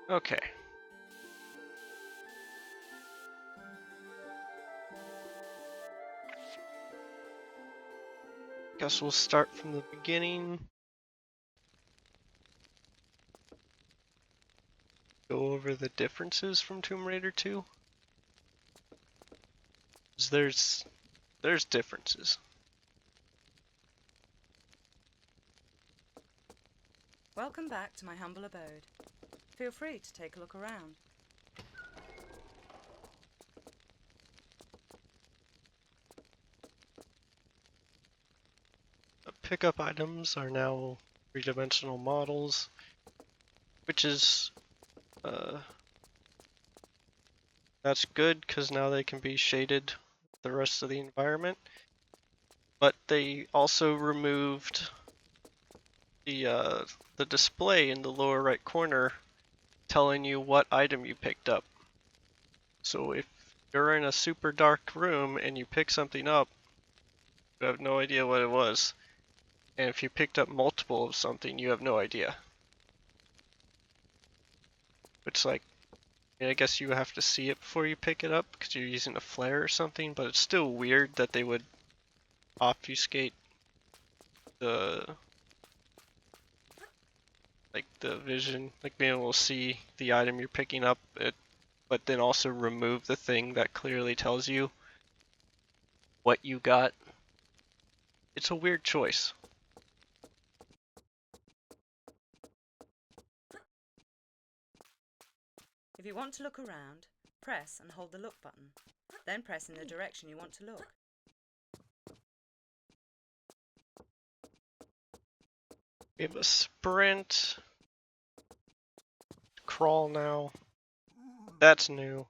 Okay. Guess we'll start from the beginning. Go over the differences from Tomb Raider 2. 'Cause there's differences. Welcome back to my humble abode. Feel free to take a look around. Pickup items are now three-dimensional models, which is that's good because now they can be shaded with the rest of the environment. But they also removed the display in the lower right corner telling you what item you picked up. So if you're in a super dark room and you pick something up, you have no idea what it was. And if you picked up multiple of something, you have no idea. It's like, I guess you have to see it before you pick it up because you're using a flare or something, but it's still weird that they would obfuscate the the vision, like being able to see the item you're picking up, but then also remove the thing that clearly tells you what you got. It's a weird choice. If you want to look around, press and hold the look button. Then press in the direction you want to look. We have a sprint, crawl now. That's new.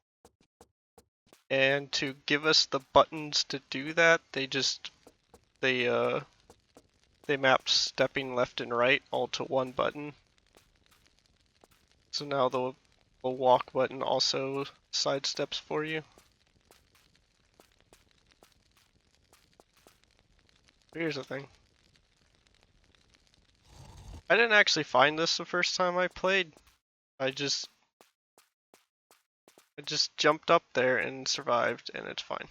And to give us the buttons to do that, they mapped stepping left and right all to one button. So now the walk button also sidesteps for you. Here's the thing. I didn't actually find this the first time I played. I just jumped up there and survived, and it's fine.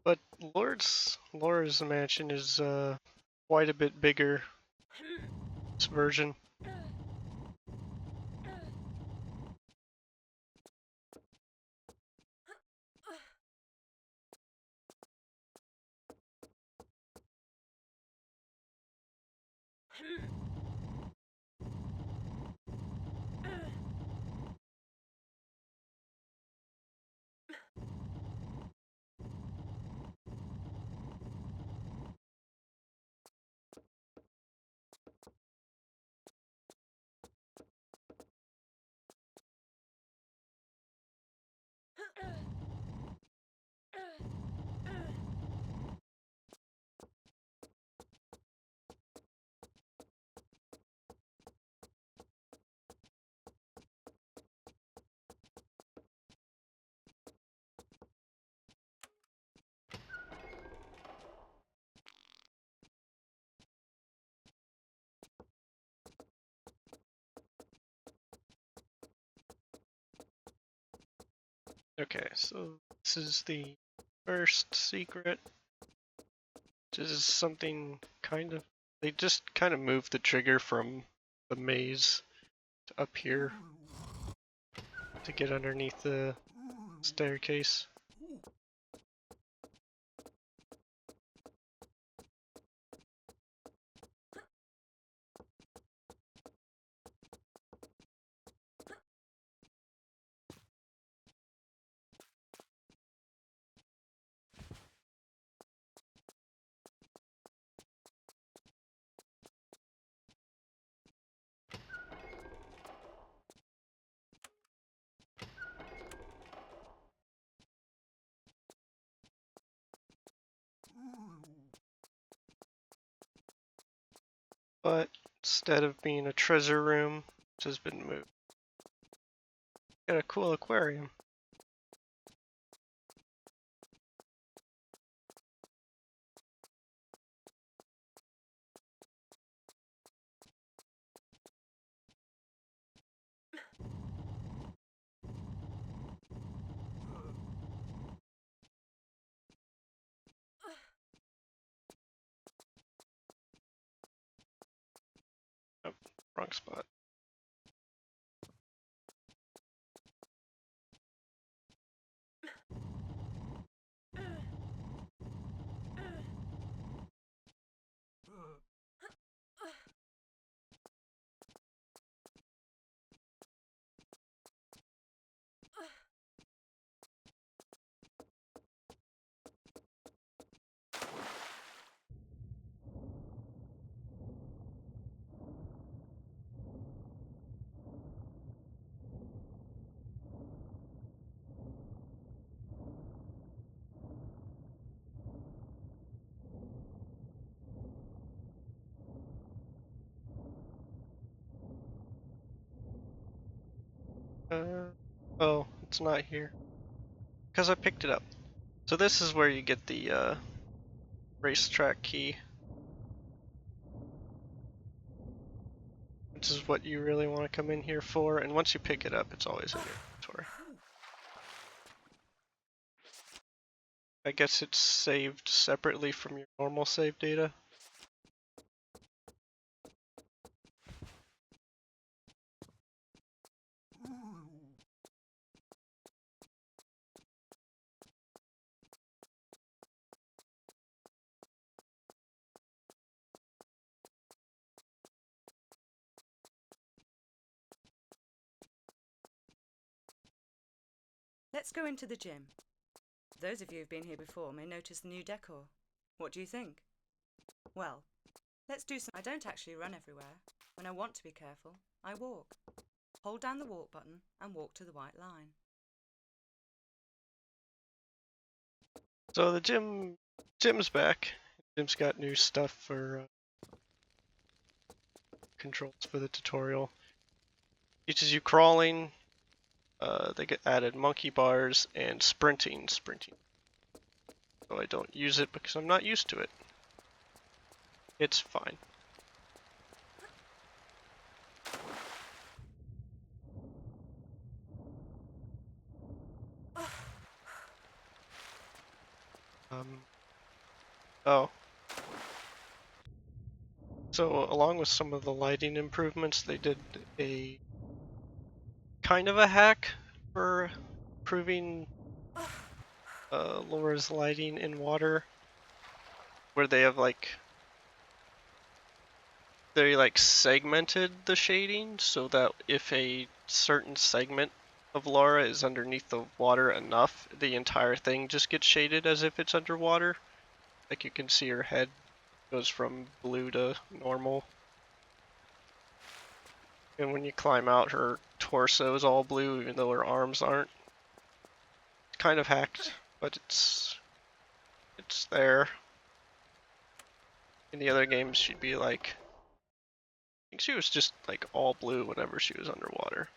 But Laura's mansion is quite a bit bigger. This version. Okay, so this is the first secret. This is something kind of... They just kind of moved the trigger from the maze to up here to get underneath the staircase. but instead of being a treasure room, it has been moved. Got a cool aquarium. Oh, wrong spot. Oh, it's not here. Because I picked it up. So this is where you get the racetrack key. Which is what you really want to come in here for, and once you pick it up, it's always in your inventory. I guess it's saved separately from your normal save data. Let's go into the gym. Those of you who've been here before may notice the new decor. What do you think? Well, let's do some. I don't actually run everywhere. When I want to be careful, I walk. Hold down the walk button and walk to the white line. So the gym's back. Gym's got new stuff for controls for the tutorial. Teaches you crawling. They get added monkey bars and sprinting. So I don't use it because I'm not used to it. It's fine. Oh. So along with some of the lighting improvements, they did a kind of a hack for improving Laura's lighting in water, where they have they segmented the shading so that if a certain segment of Laura is underneath the water enough, the entire thing just gets shaded as if it's underwater. Like you can see her head goes from blue to normal. And when you climb out, her torso is all blue even though her arms aren't. It's kind of hacked, but it's there. In the other games, she'd be I think she was just all blue whenever she was underwater.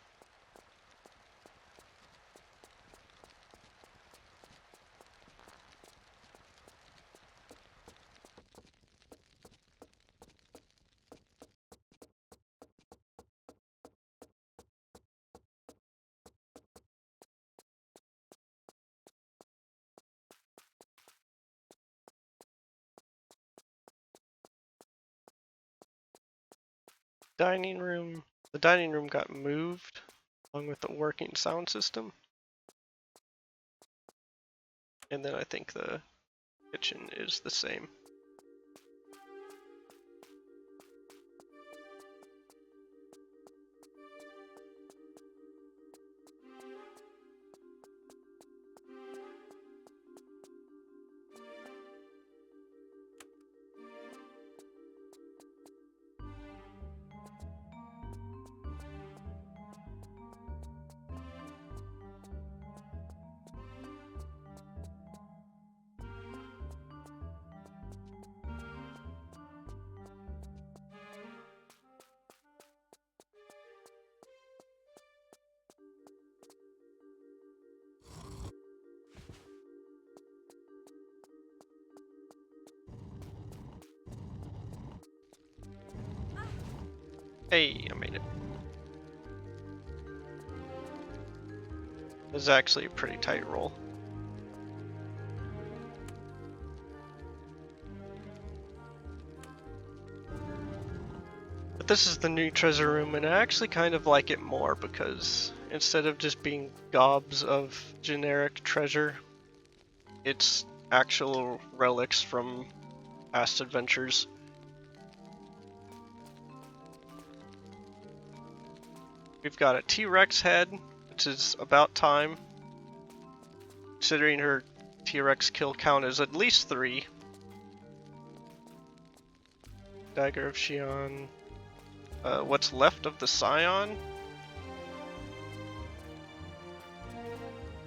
The dining room got moved along with the working sound system. And then I think the kitchen is the same. Hey, I made it. This is actually a pretty tight roll. But this is the new treasure room, and I actually kind of like it more because instead of just being gobs of generic treasure, it's actual relics from past adventures. We've got a T-Rex head, which is about time, considering her T-Rex kill count is at least 3. Dagger of Xion. What's left of the Scion?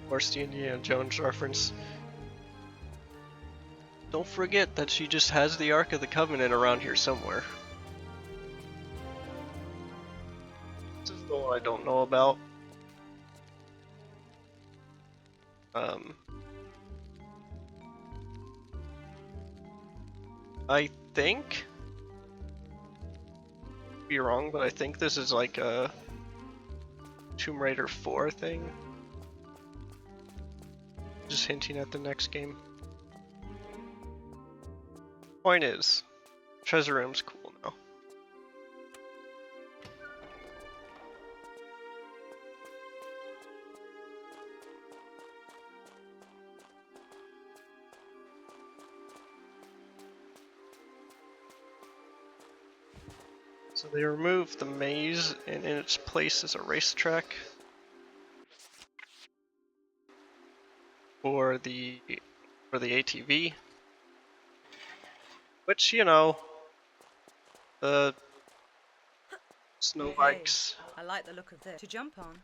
Where's the Indiana Jones reference? Don't forget that she just has the Ark of the Covenant around here somewhere. This is the one I don't know about. I think, be wrong, but I think this is like a Tomb Raider 4 thing. Just hinting at the next game. Point is, treasure room's cool now. So they removed the maze, and in its place is a racetrack for the ATV, which, you know, the snow bikes. I like the look of this. To jump on,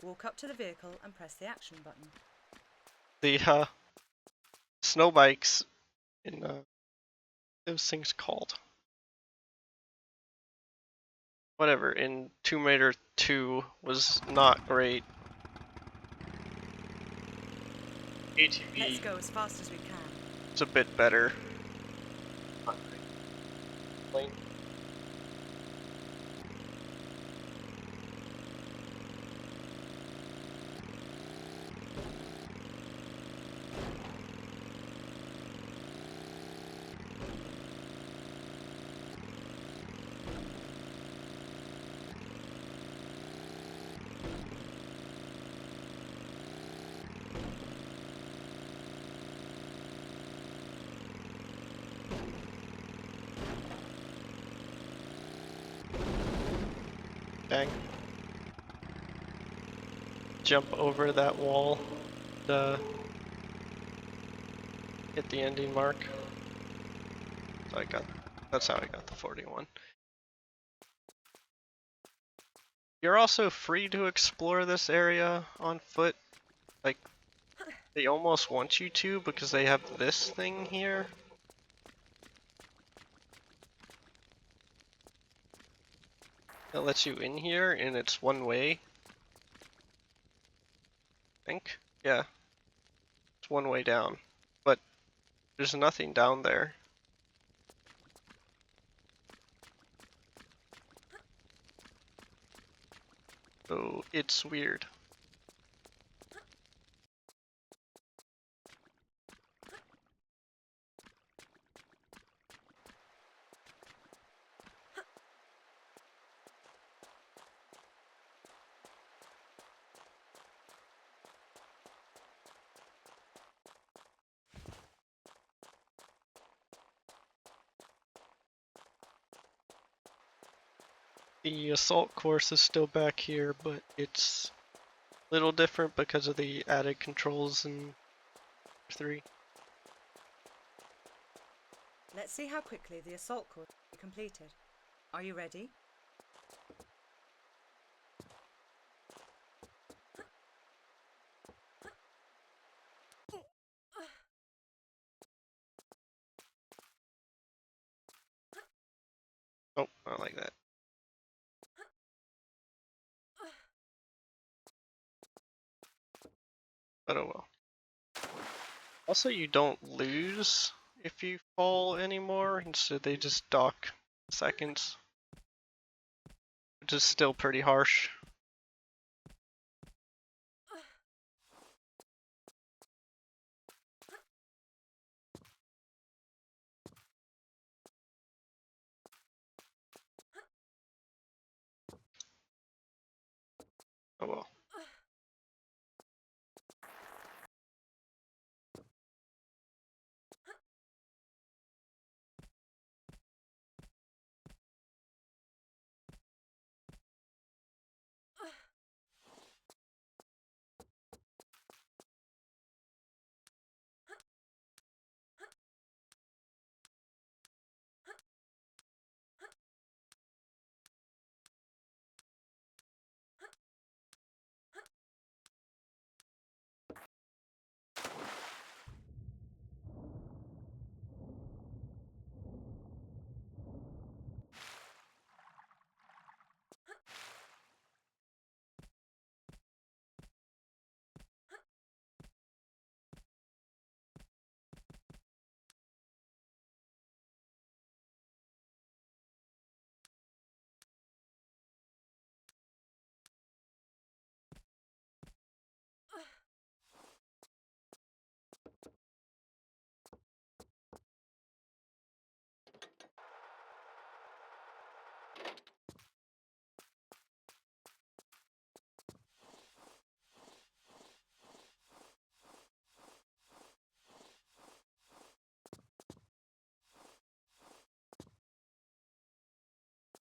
walk up to the vehicle and press the action button. The snow bikes in those things called whatever in Tomb Raider 2 was not great. Let's ATV go as fast as we can. is a bit better. Dang. Jump over that wall to hit the ending mark. So that's how I got the 41. You're also free to explore this area on foot. Like, they almost want you to because they have this thing here. That lets you in here, and it's one way. I think? Yeah. It's one way down. But there's nothing down there. So it's weird. The assault course is still back here, but it's a little different because of the added controls in 3. Let's see how quickly the assault course will be completed. Are you ready? Oh, I don't like that. But oh well. Also, you don't lose if you fall anymore. Instead, they just dock seconds. which is still pretty harsh. Oh well.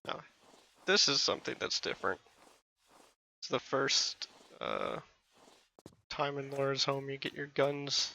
Now, this is something that's different. It's the first time in Laura's home you get your guns.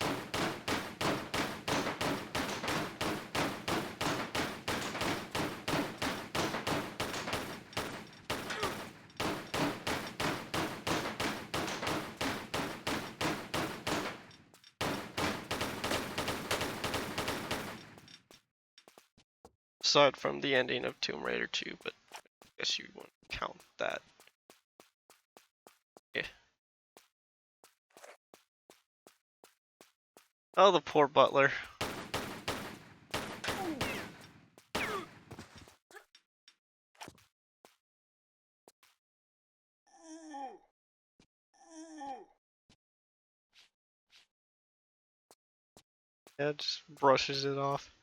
Aside from the ending of Tomb Raider 2, but I guess you wouldn't count that. Yeah. Oh, the poor butler. Yeah, just brushes it off.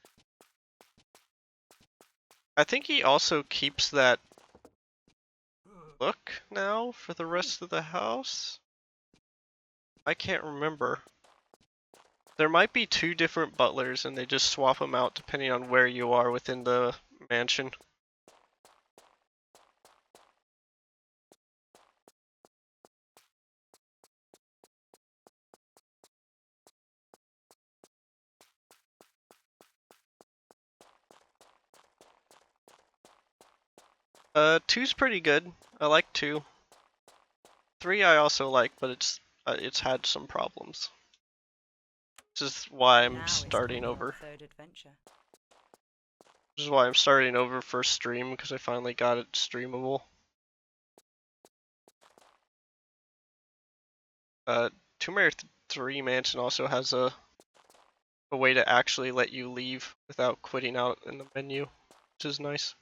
I think he also keeps that look now for the rest of the house. I can't remember. There might be two different butlers and they just swap them out depending on where you are within the mansion. Two's pretty good. I like two. Three I also like, but it's had some problems. This is why I'm Now is starting time for our over. third adventure. This is why I'm starting over for stream, because I finally got it streamable. Tomb Raider 3 Mansion also has a way to actually let you leave without quitting out in the menu, which is nice.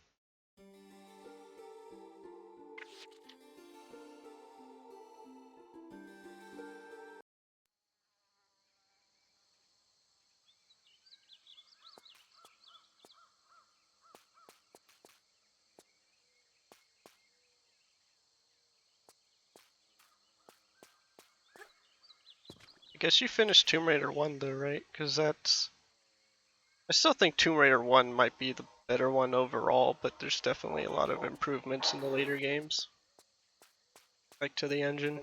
I guess you finished Tomb Raider 1 though, right? Because that's... I still think Tomb Raider 1 might be the better one overall, but there's definitely a lot of improvements in the later games. Like to the engine.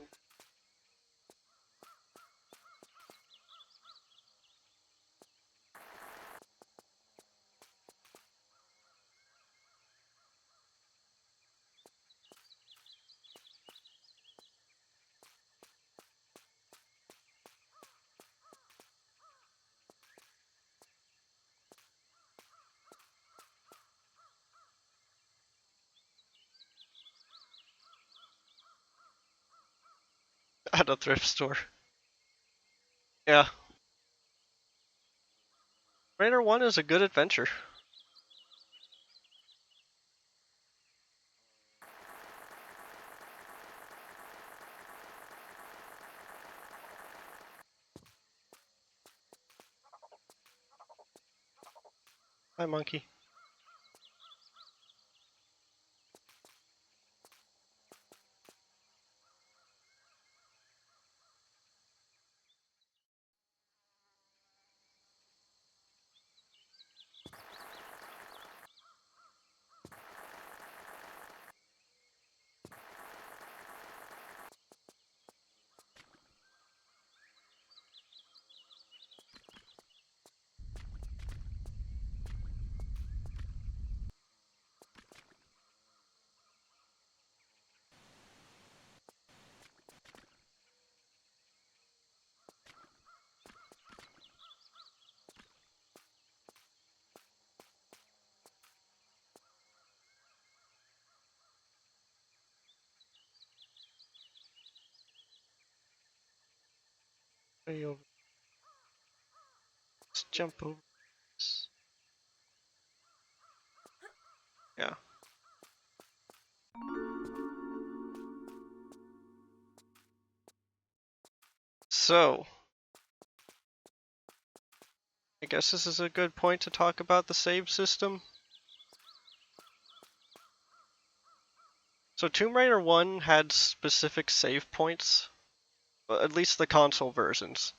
At a thrift store. Yeah. Raider 1 is a good adventure. Hi, monkey. Way over. Let's jump over this. Yeah. So, I guess this is a good point to talk about the save system. So Tomb Raider 1 had specific save points, at least the console versions.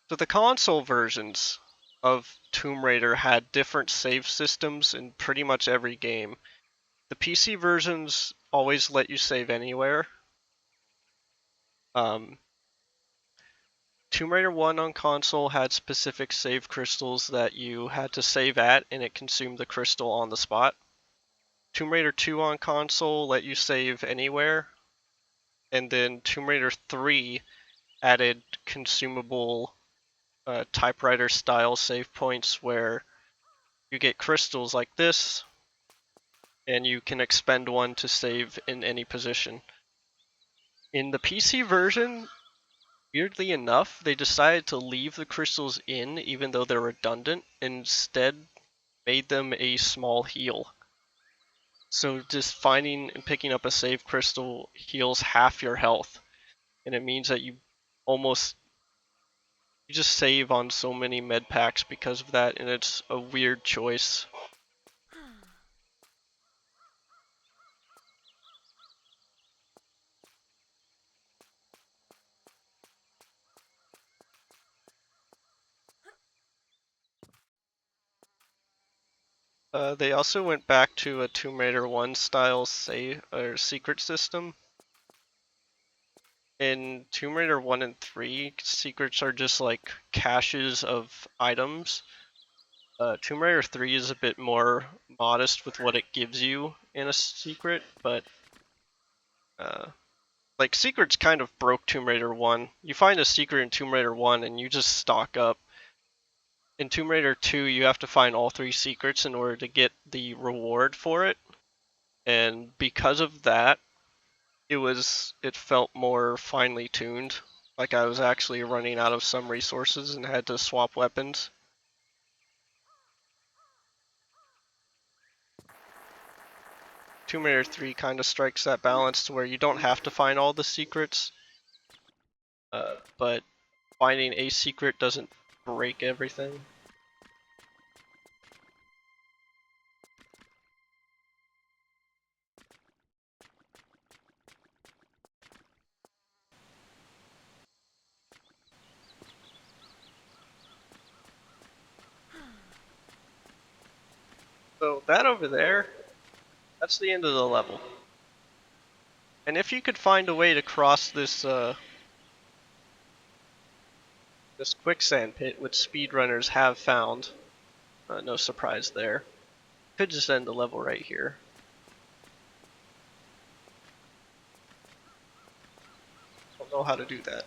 So the console versions of Tomb Raider had different save systems in pretty much every game. The PC versions always let you save anywhere. Tomb Raider 1 on console had specific save crystals that you had to save at, and it consumed the crystal on the spot. Tomb Raider 2 on console let you save anywhere, and then Tomb Raider 3 added consumable typewriter style save points where you get crystals like this, and you can expend one to save in any position. In the PC version, weirdly enough, they decided to leave the crystals in even though they're redundant, and instead made them a small heal. So just finding and picking up a save crystal heals half your health, and it means that you just save on so many med packs because of that, and it's a weird choice. They also went back to a Tomb Raider 1 style save or secret system. In Tomb Raider 1 and 3, secrets are just like caches of items. Tomb Raider 3 is a bit more modest with what it gives you in a secret, but like secrets kind of broke Tomb Raider 1. You find a secret in Tomb Raider 1 and you just stock up. In Tomb Raider 2, you have to find all 3 secrets in order to get the reward for it. And because of that, it felt more finely tuned. Like I was actually running out of some resources and had to swap weapons. Tomb Raider 3 kind of strikes that balance to where you don't have to find all the secrets, but finding a secret doesn't break everything. So that over there, that's the end of the level. And if you could find a way to cross this this quicksand pit, which speedrunners have found, no surprise there, could just end the level right here. Don't know how to do that.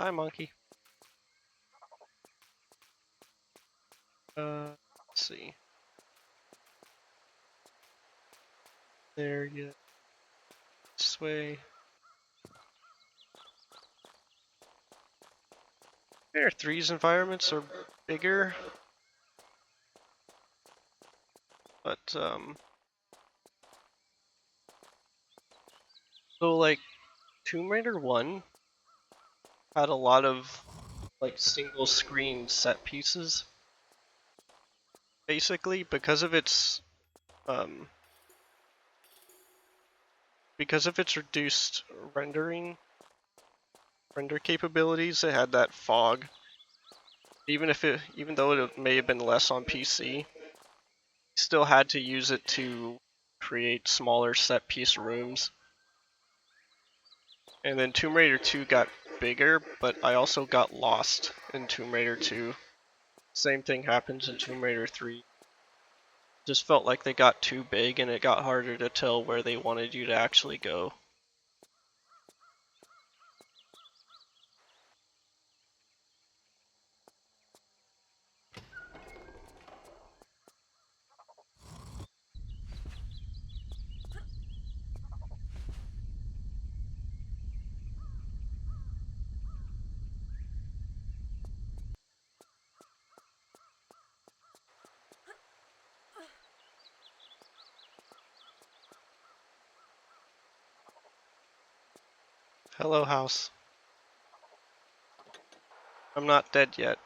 Hi, monkey. Let's see. There you. This way. There, 3's environments are bigger, but so like Tomb Raider 1 had a lot of like single screen set pieces. Basically, um because of its reduced render capabilities, it had that fog. Even though it may have been less on PC, still had to use it to create smaller set piece rooms. And then Tomb Raider 2 got bigger, but I also got lost in Tomb Raider 2. Same thing happens in Tomb Raider 3. Just felt like they got too big and it got harder to tell where they wanted you to actually go. Hello, house. I'm not dead yet.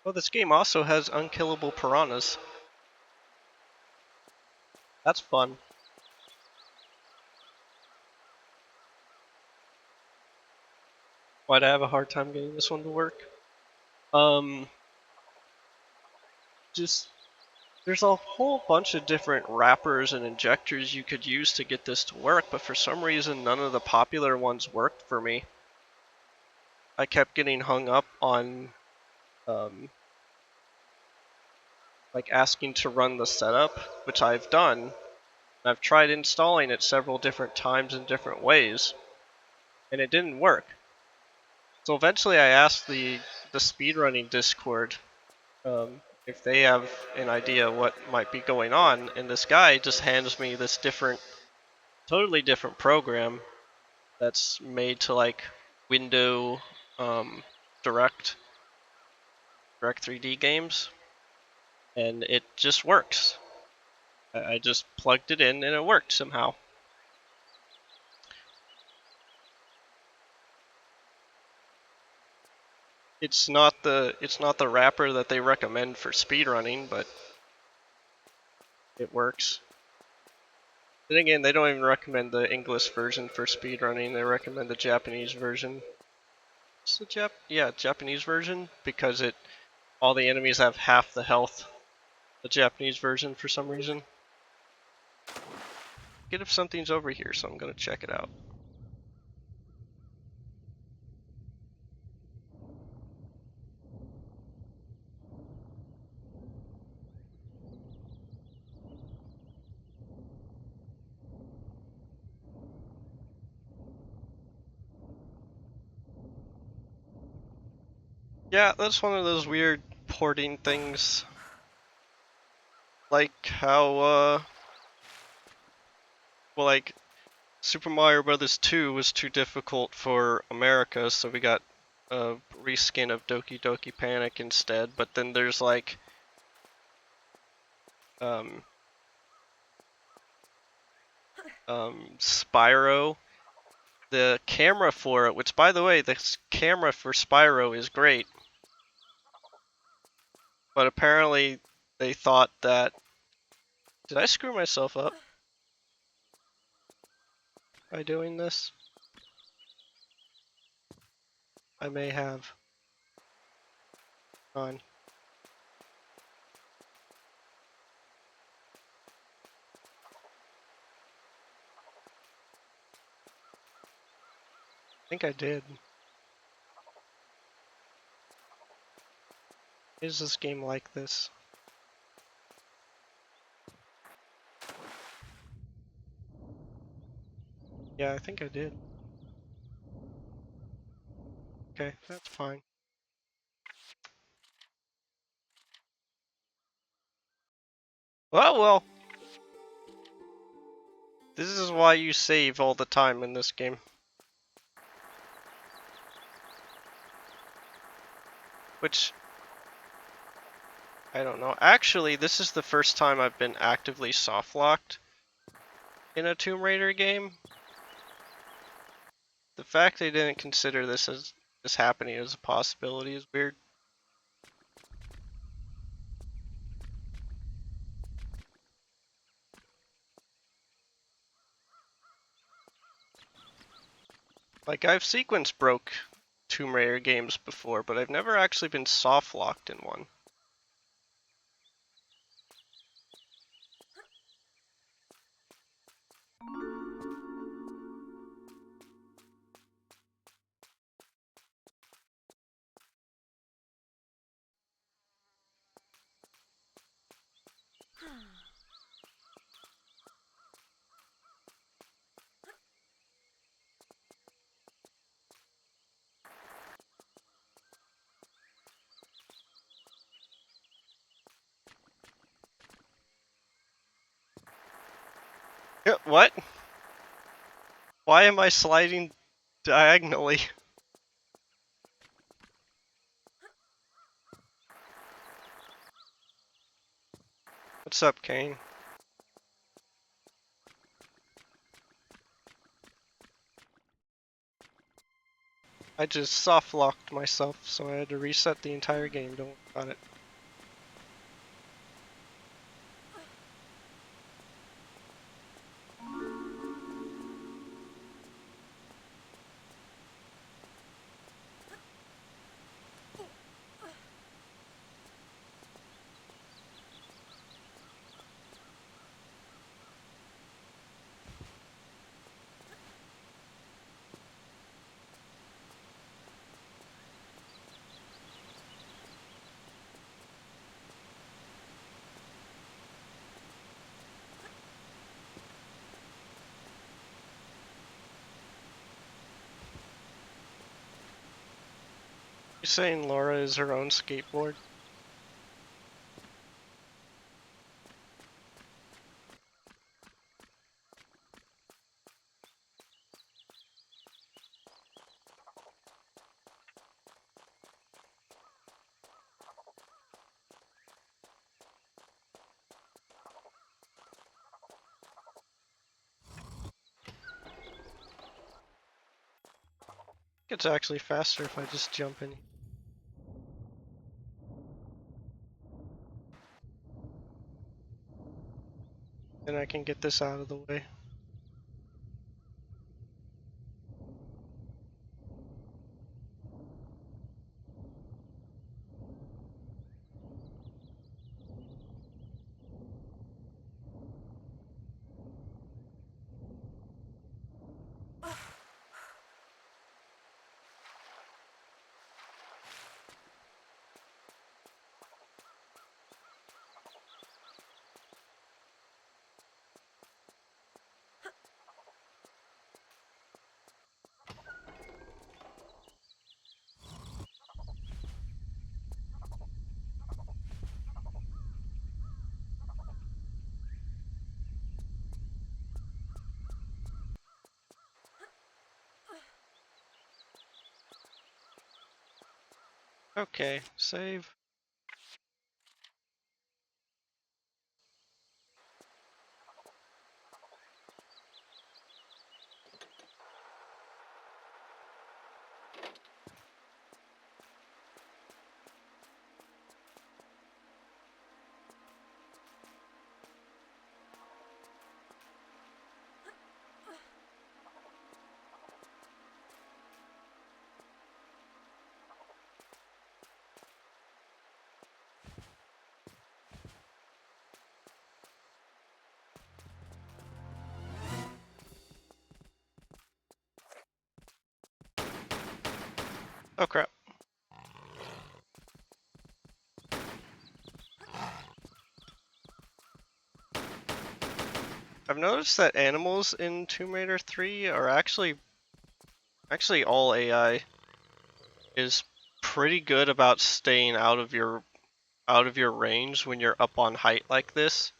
Oh, this game also has unkillable piranhas. That's fun. Why'd I have a hard time getting this one to work? Just there's a whole bunch of different wrappers and injectors you could use to get this to work, but for some reason none of the popular ones worked for me. I kept getting hung up on like asking to run the setup, which I've done. I've tried installing it several different times in different ways, and it didn't work. So eventually I asked the speedrunning Discord if they have an idea what might be going on, and this guy just hands me this totally different program that's made to like window direct 3D games, and it just works. I just plugged it in and it worked somehow. It's not the wrapper that they recommend for speedrunning, but it works. Then again, they don't even recommend the English version for speedrunning. They recommend the Japanese version. It's the Japanese version, because all the enemies have half the health. The Japanese version for some reason. Get if something's over here, so I'm gonna check it out. Yeah, that's one of those weird porting things. Like how, well, like, Super Mario Bros. 2 was too difficult for America, so we got a reskin of Doki Doki Panic instead, but then there's like, Spyro. The camera for it, which by the way, the camera for Spyro is great, but apparently they thought that... Did I screw myself up by doing this? I may have. On. think I did. Is this game like this? Yeah, I think I did. Okay, that's fine. Well. This is why you save all the time in this game. Which, I don't know. Actually, this is the first time I've been actively soft-locked in a Tomb Raider game. The fact they didn't consider this happening as a possibility is weird. Like, I've sequence broke Tomb Raider games before, but I've never actually been soft-locked in one. What? Why am I sliding diagonally? What's up, Kane? I just soft-locked myself, so I had to reset the entire game. Don't worry about it. You saying Laura is her own skateboard? It's actually faster if I just jump in. Then I can get this out of the way. Okay, save. Oh crap. I've noticed that animals in Tomb Raider 3 are actually all AI is pretty good about staying out of your range when you're up on height like this.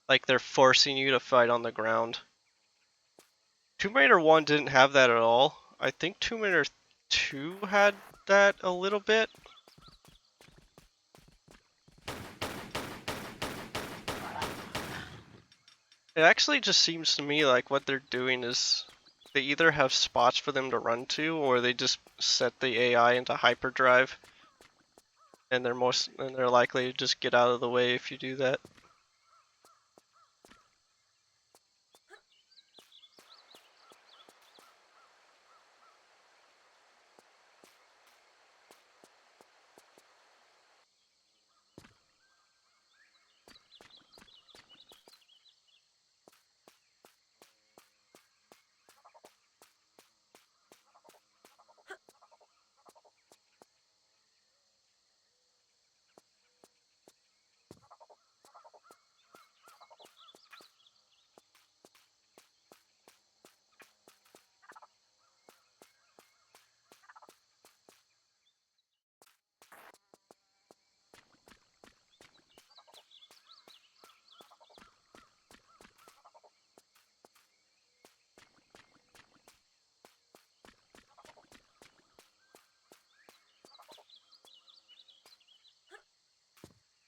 Like they're forcing you to fight on the ground. Tomb Raider 1 didn't have that at all. I think Tomb Raider 2 had that a little bit. It actually just seems to me like what they're doing is they either have spots for them to run to, or they just set the AI into hyperdrive, and they're likely to just get out of the way if you do that.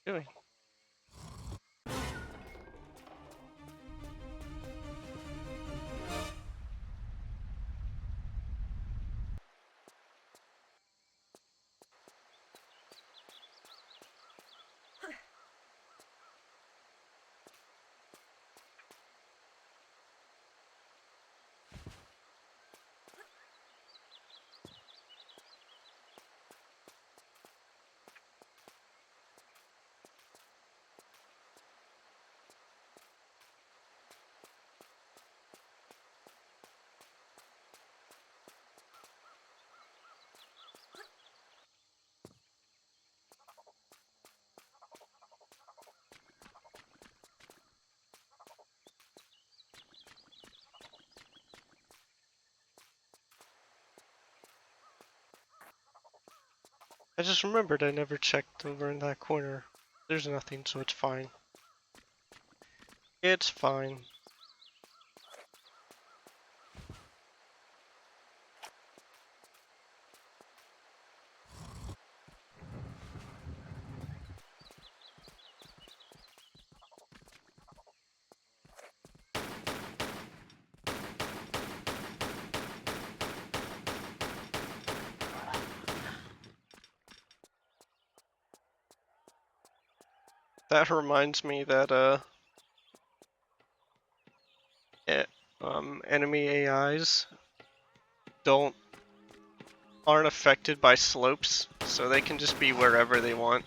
Doing. I just remembered I never checked over in that corner. There's nothing, so it's fine. It's fine. That reminds me that enemy AIs aren't affected by slopes, so they can just be wherever they want.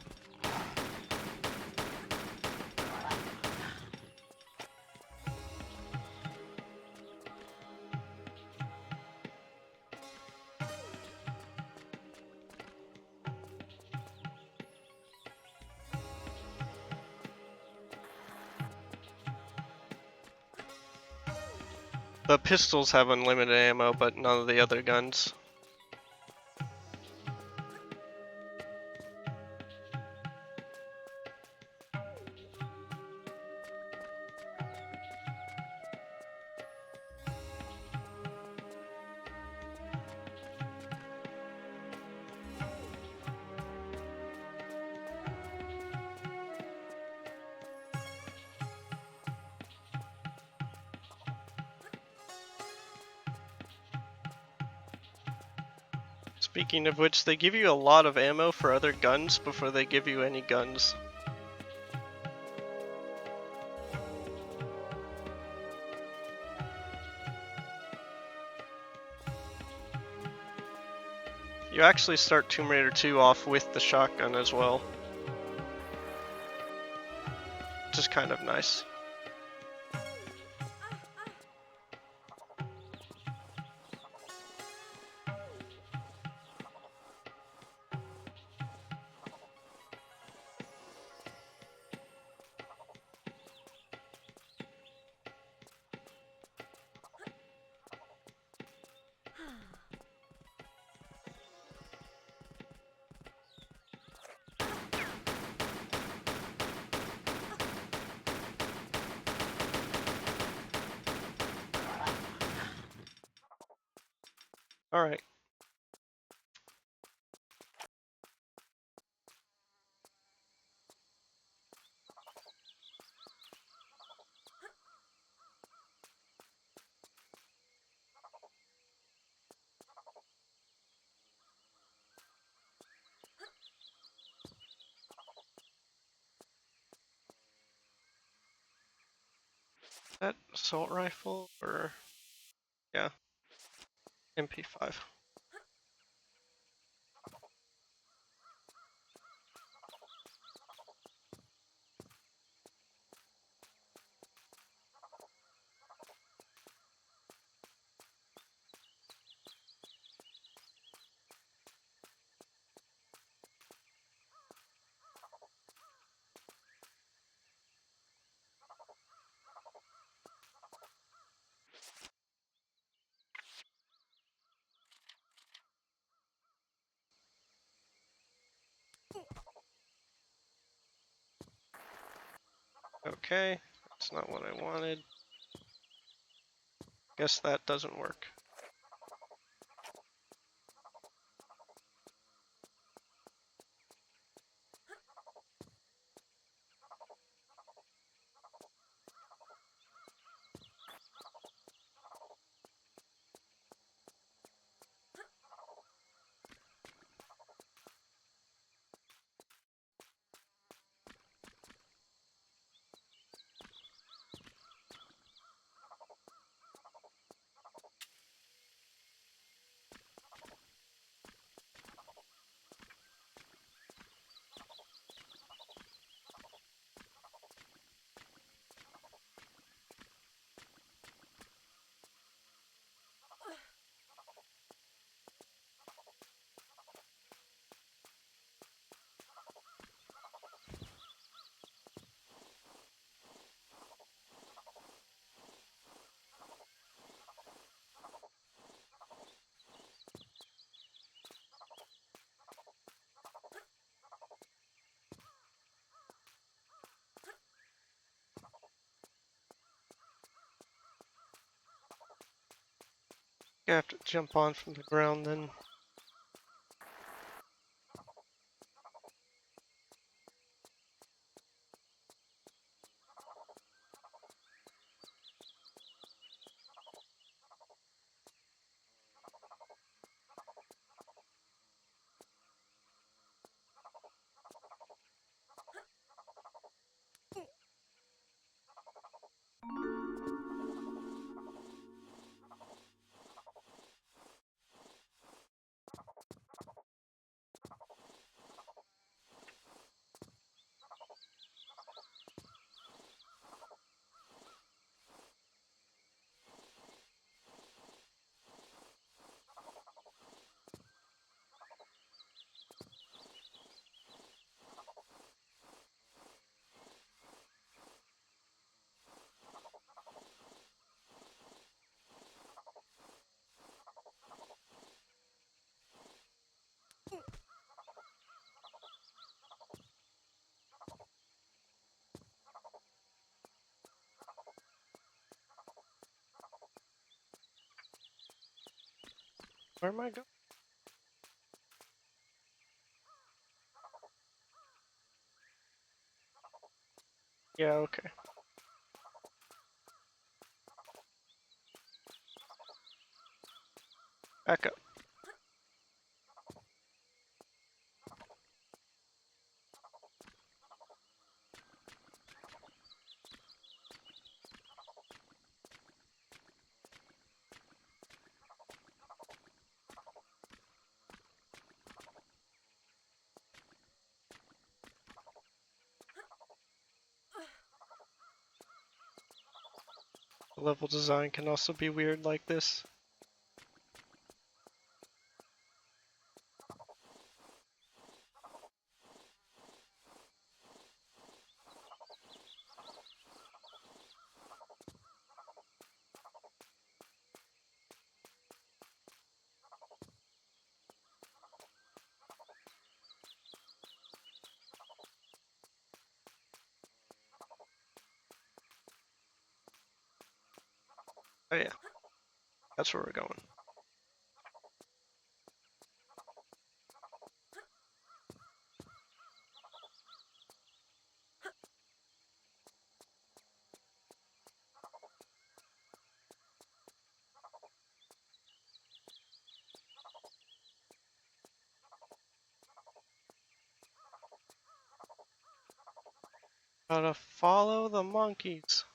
The pistols have unlimited ammo, but none of the other guns. Speaking of which, they give you a lot of ammo for other guns before they give you any guns. You actually start Tomb Raider 2 off with the shotgun as well, which is kind of nice. Alright. That assault rifle or yeah, MP5. Okay, that's not what I wanted. Guess that doesn't work. I have to jump on from the ground then. Where am I going? Yeah, okay. Back up. Level design can also be weird like this. Oh yeah, that's where we're going. Gotta follow the monkeys.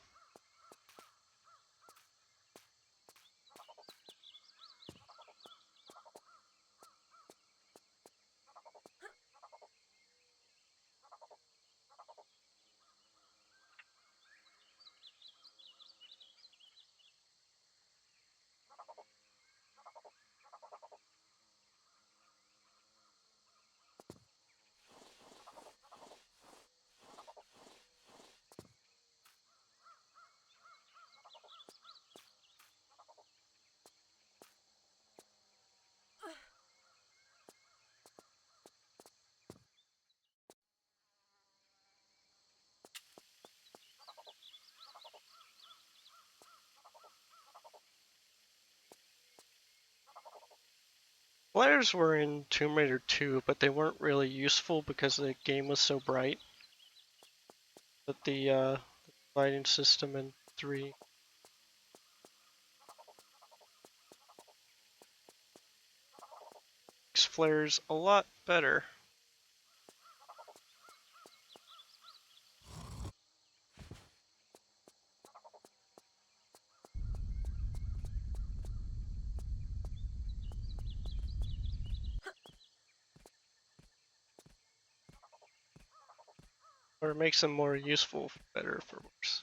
Flares were in Tomb Raider 2, but they weren't really useful because the game was so bright. But the lighting system in 3 makes flares a lot better. Or it makes them more useful, for better or for worse.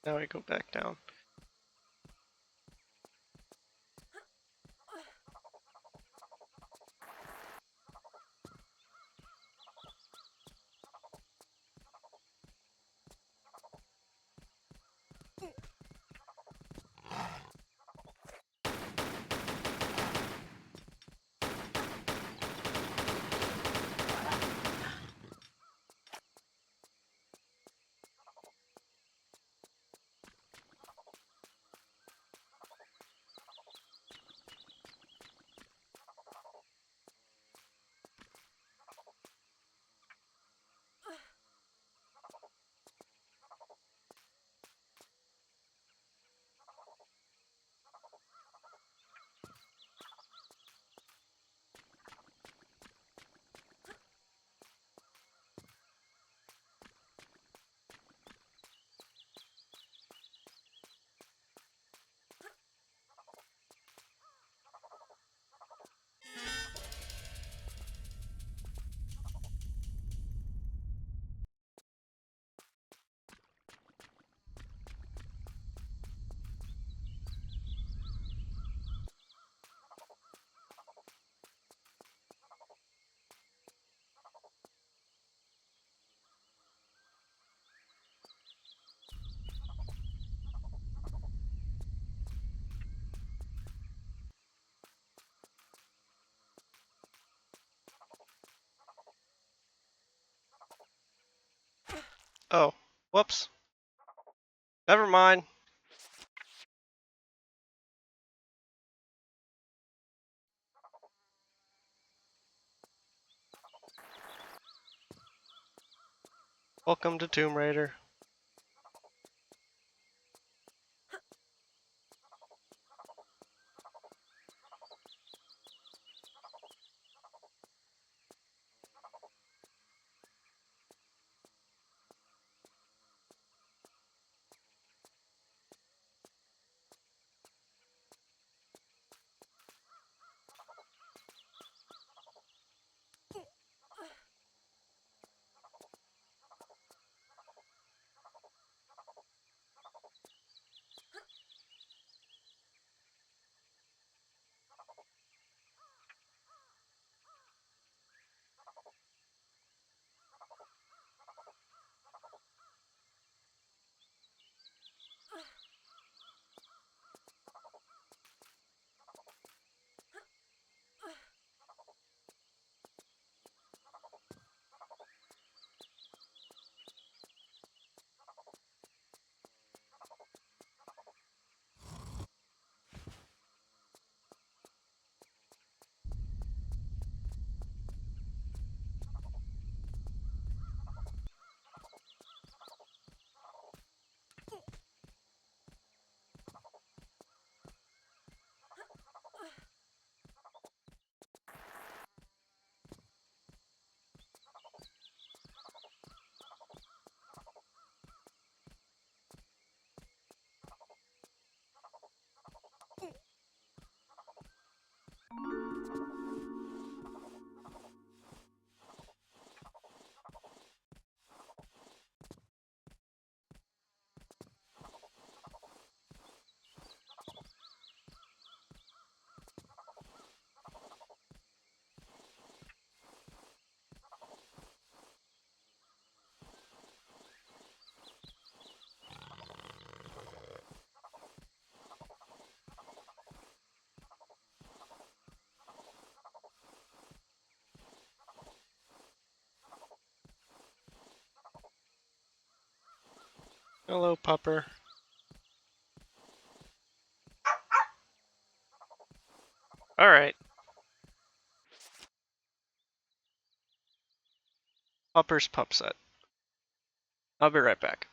Now I go back down. Oh, whoops. Never mind. Welcome to Tomb Raider. Hello, pupper. Alright. Pupper's pup set. I'll be right back.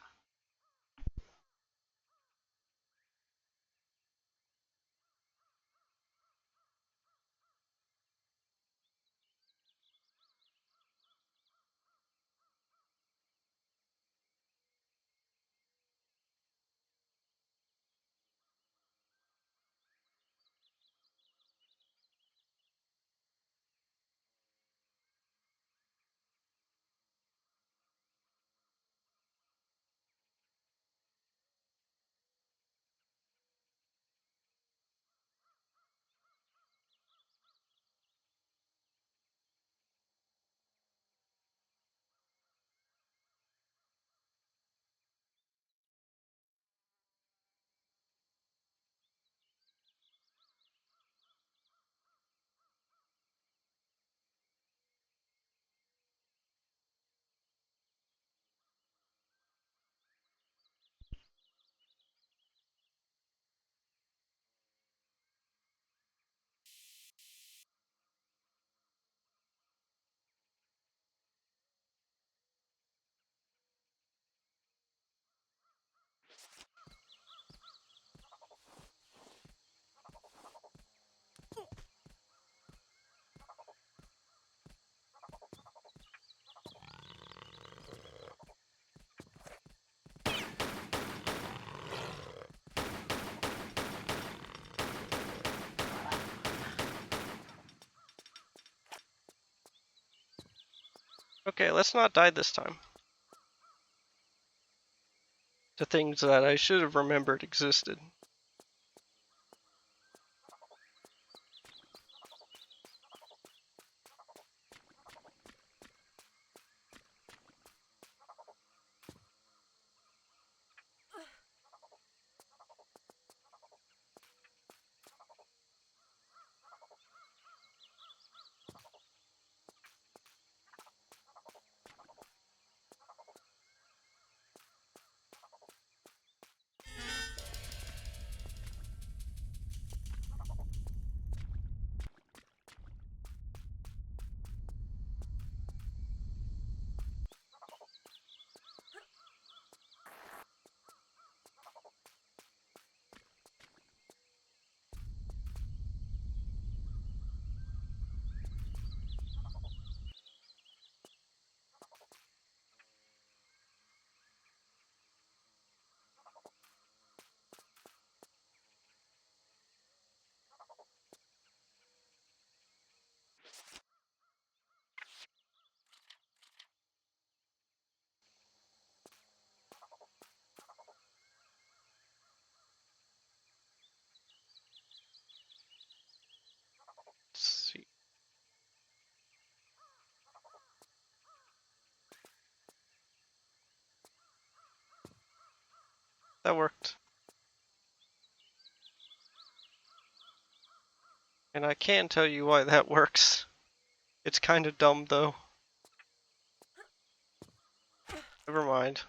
Okay, let's not die this time. To things that I should have remembered existed. Let's see. That worked. And I can tell you why that works. It's kind of dumb though. Never mind.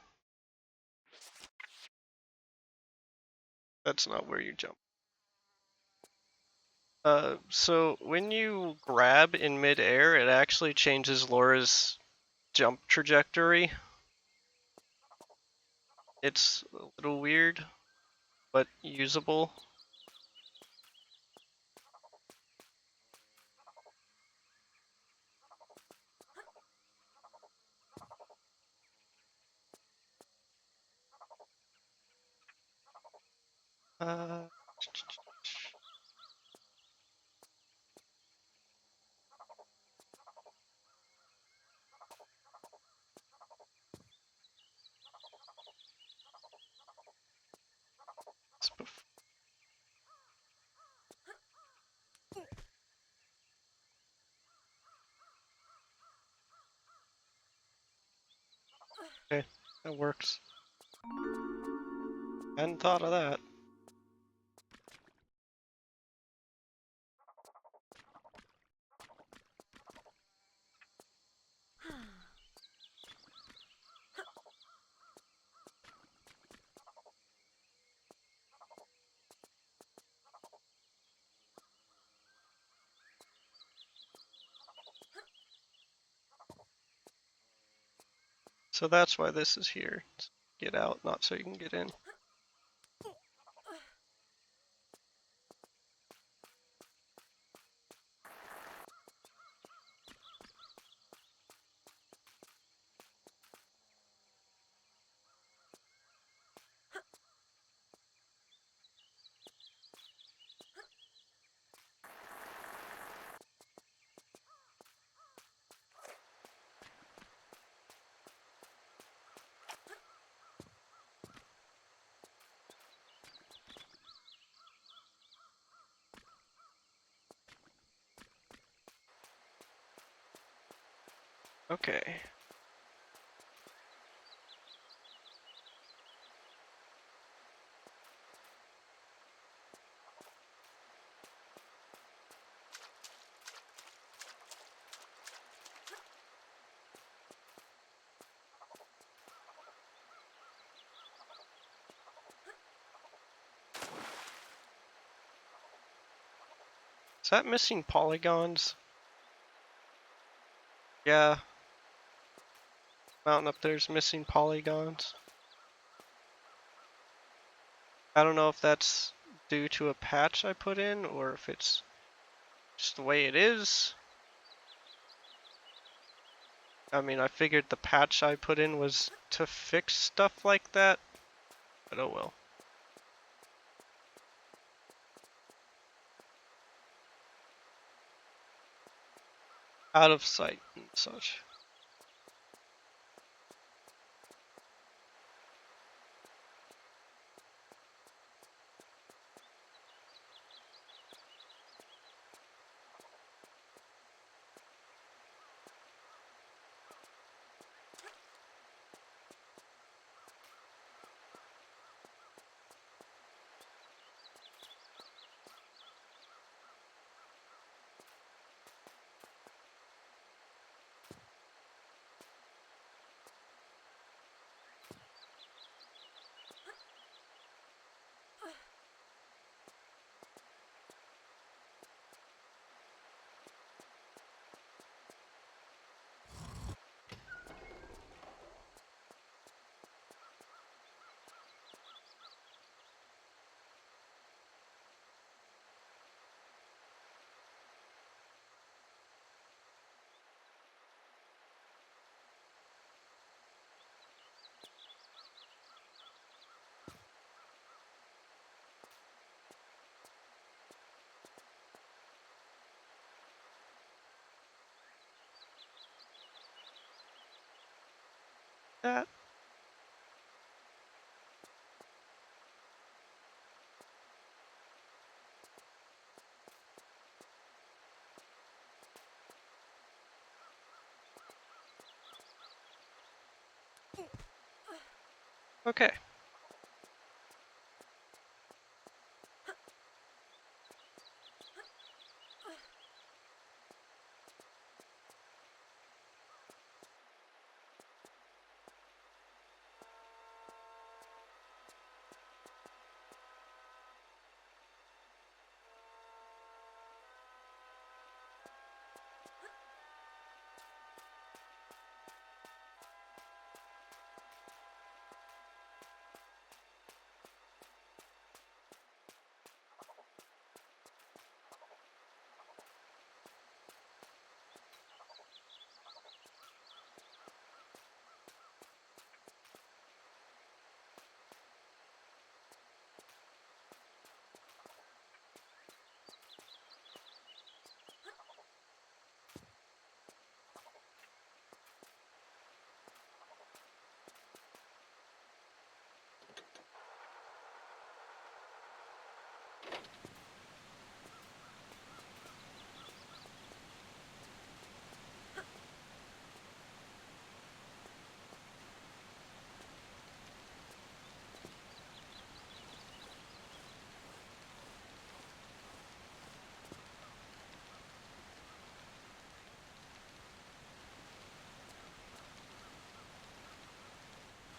That's not where you jump. So when you grab in midair, it actually changes Laura's jump trajectory. It's a little weird, but usable. Uh, okay, that works. Hadn't thought of that. So that's why this is here. It's get out, not so you can get in. Okay. Is that missing polygons? Yeah. Mountain up there's missing polygons. I don't know if that's due to a patch I put in or if it's just the way it is. I mean, I figured the patch I put in was to fix stuff like that, but oh well. Out of sight and such. That okay.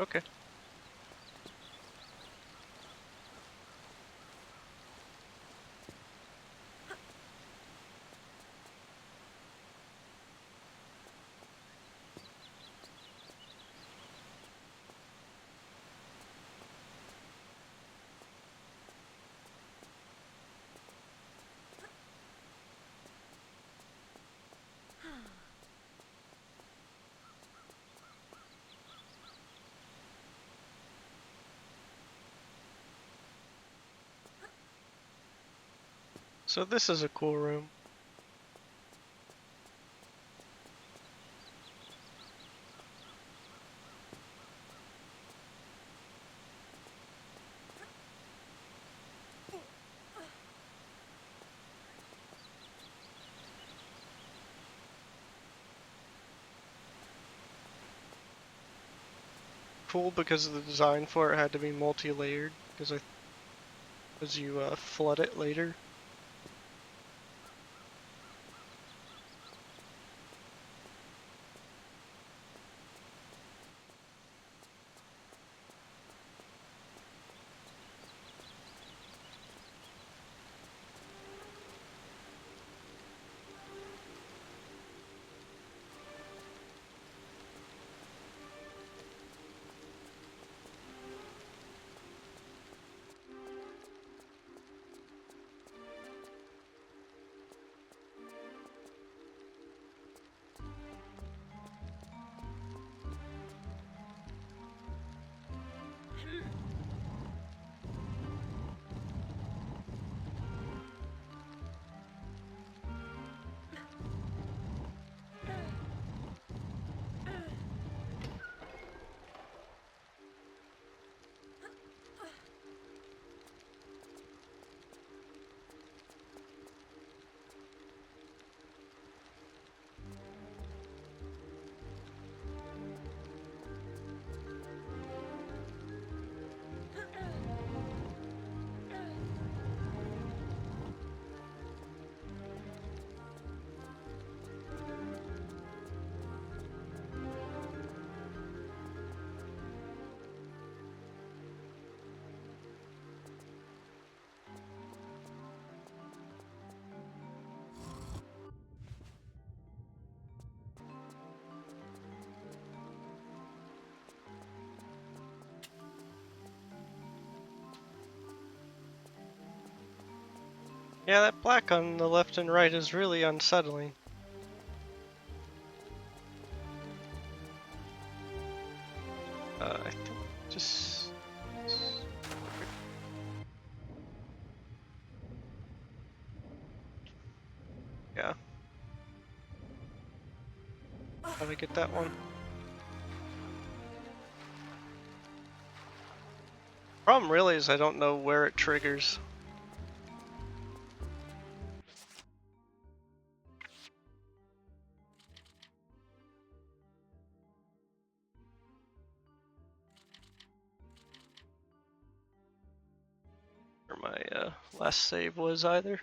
Okay. So this is a cool room. Cool because the design for it had to be multi-layered because you flood it later. Yeah, that black on the left and right is really unsettling. I think just... Yeah. How do I get that one? Problem really is I don't know where it triggers. Where my last save was either.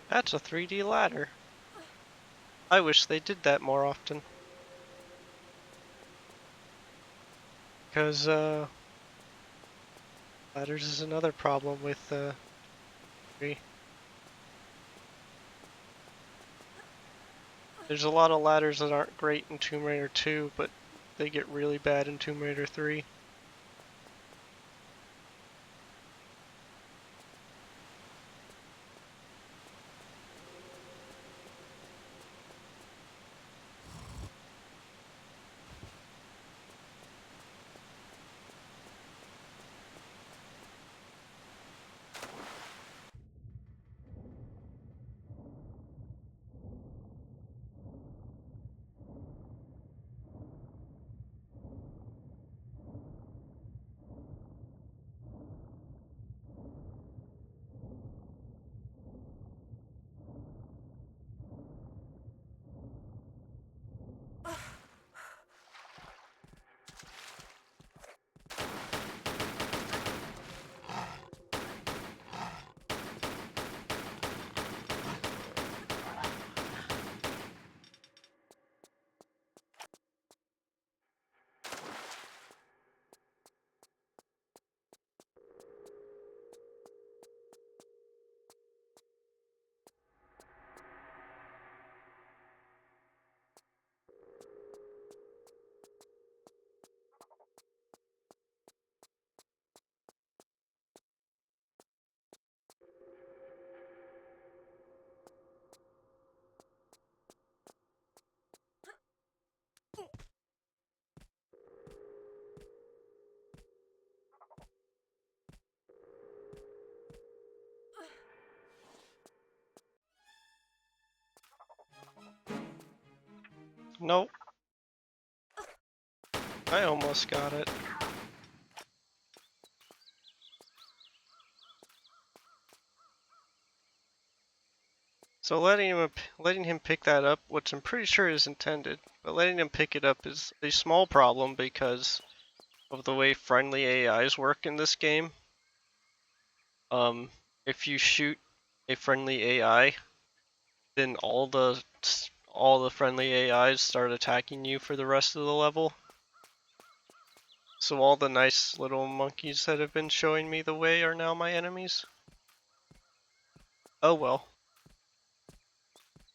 That's a 3D ladder. I wish they did that more often. Because, ladders is another problem with, 3. There's a lot of ladders that aren't great in Tomb Raider 2, but they get really bad in Tomb Raider 3. Nope. I almost got it. So letting him pick that up, which I'm pretty sure is intended, but letting him pick it up is a small problem because of the way friendly AIs work in this game. If you shoot a friendly AI, then all the friendly AIs start attacking you for the rest of the level. So all the nice little monkeys that have been showing me the way are now my enemies. Oh well.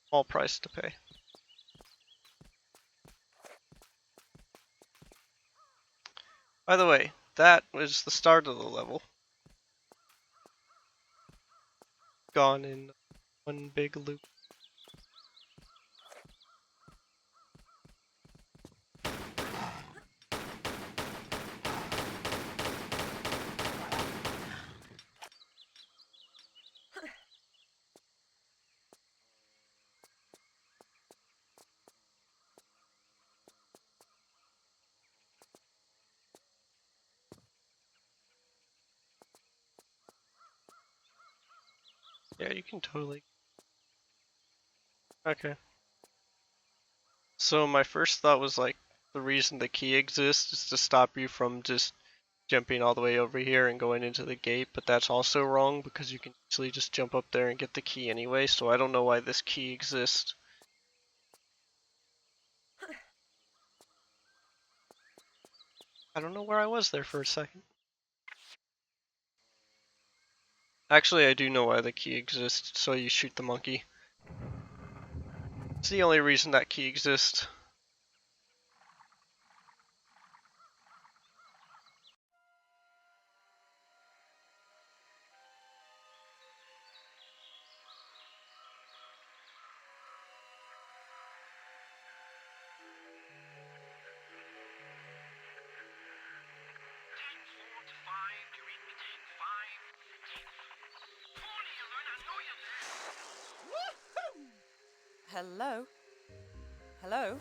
Small price to pay. By the way, that was the start of the level. Gone in one big loop. Yeah, you can totally. Okay. So my first thought was like, the reason the key exists is to stop you from just jumping all the way over here and going into the gate, but that's also wrong because you can easily just jump up there and get the key anyway, so I don't know why this key exists. I don't know where I was there for a second. Actually, I do know why the key exists, so you shoot the monkey. It's the only reason that key exists. Hello? Hello?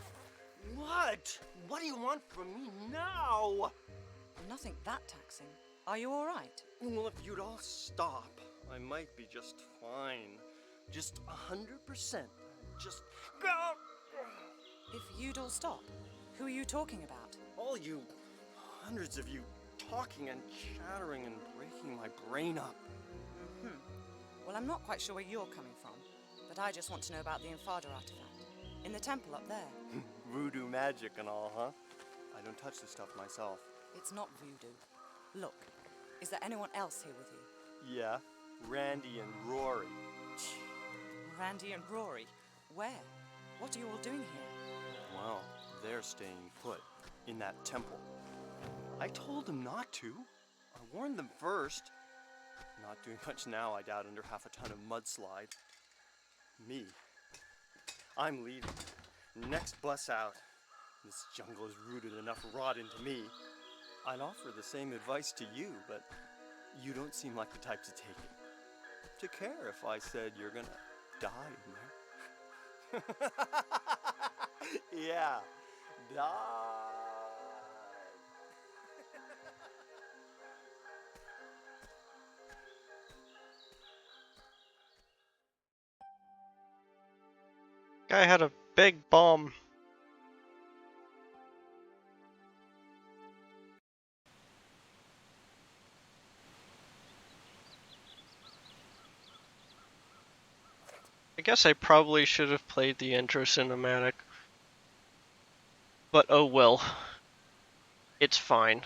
What? What do you want from me now? Nothing that taxing. Are you alright? Well, if you'd all stop, I might be just fine. Just 100%. Just go! If you'd all stop, who are you talking about? All you, hundreds of you, talking and chattering and breaking my brain up. Well, I'm not quite sure where you're coming from, but I just want to know about the Infada artifact. In the temple up there. Voodoo magic and all, huh? I don't touch this stuff myself. It's not voodoo. Look, is there anyone else here with you? Yeah, Randy and Rory. Randy and Rory? Where? What are you all doing here? Well, they're staying put in that temple. I told them not to. I warned them first. Not doing much now, I doubt, under half a ton of mudslide. Me. I'm leaving. Next bus out. This jungle has rooted enough rot into me. I'd offer the same advice to you, but you don't seem like the type to take it. To care if I said you're gonna die in there. Yeah, die. Guy had a big bomb. I guess I probably should have played the intro cinematic. But oh well. It's fine.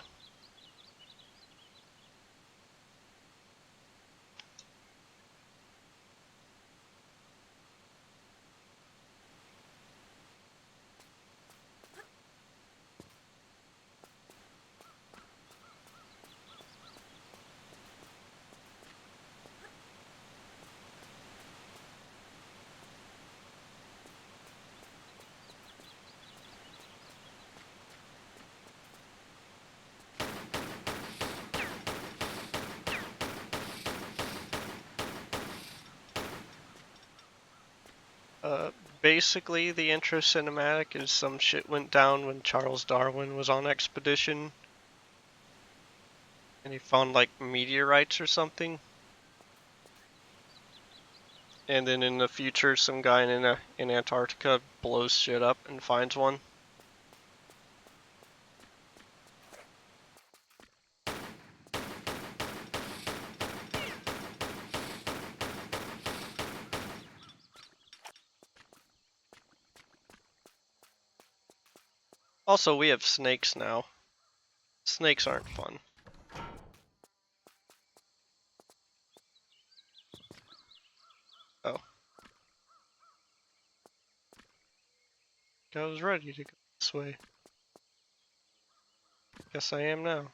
Basically, the intro cinematic is some shit went down when Charles Darwin was on expedition, and he found like meteorites or something. And then in the future, some guy in Antarctica blows shit up and finds one. Also, we have snakes now. Snakes aren't fun. Oh. I was ready to go this way. Guess I am now.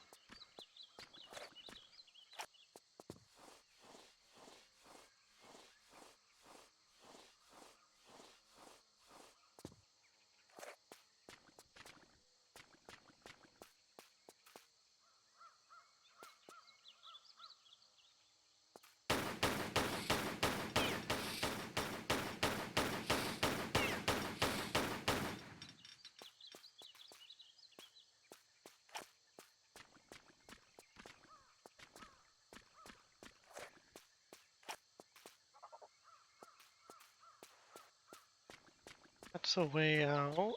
That's a way out.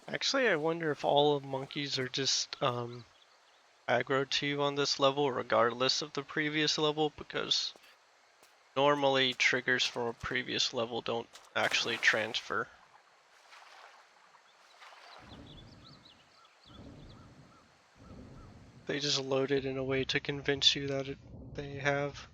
Actually, I wonder if all of monkeys are just aggro to you on this level regardless of the previous level, because normally triggers from a previous level don't actually transfer. They just load it in a way to convince you that they have.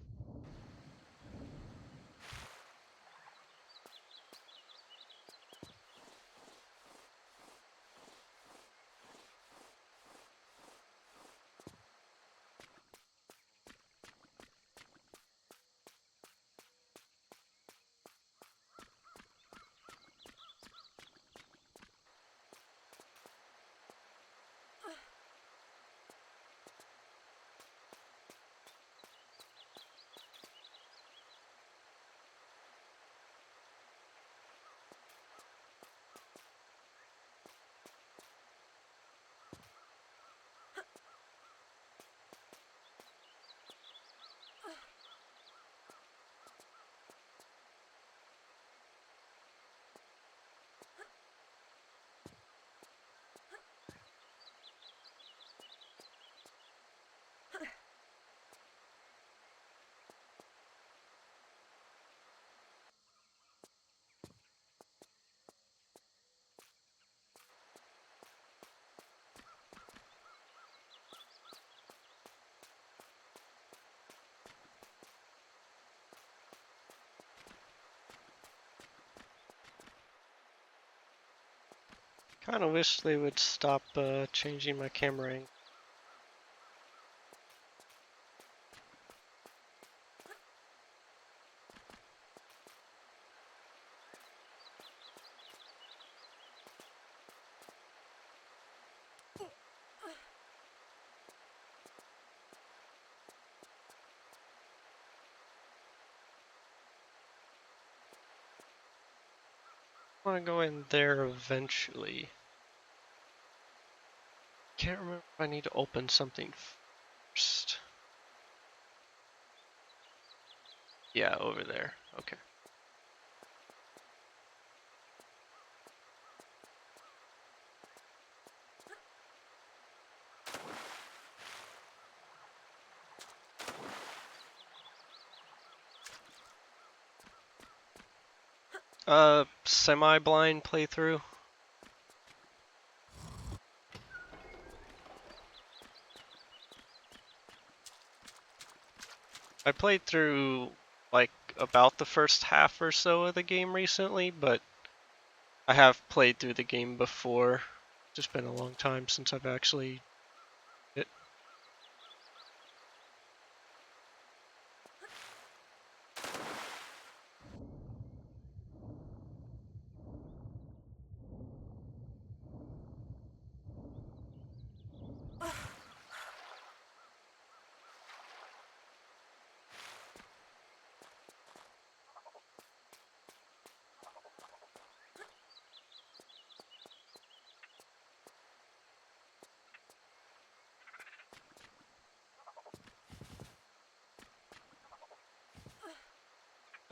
Kinda wish they would stop changing my camera angle. I want to go in there eventually. Can't remember if I need to open something first. Yeah, over there. Okay. Semi-blind playthrough. I played through like about the first half or so of the game recently, but I have played through the game before. Just been a long time since I've actually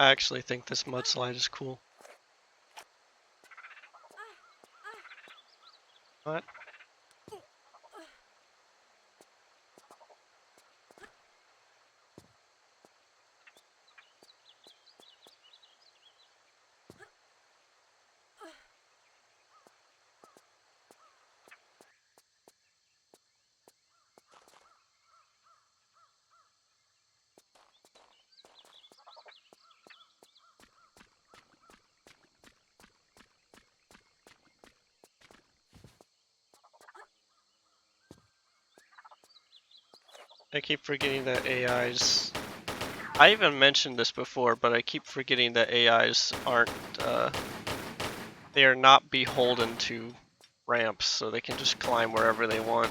I actually think this mudslide is cool. What? I keep forgetting that AIs... I even mentioned this before, but I keep forgetting that AIs aren't, they are not beholden to ramps, so they can just climb wherever they want.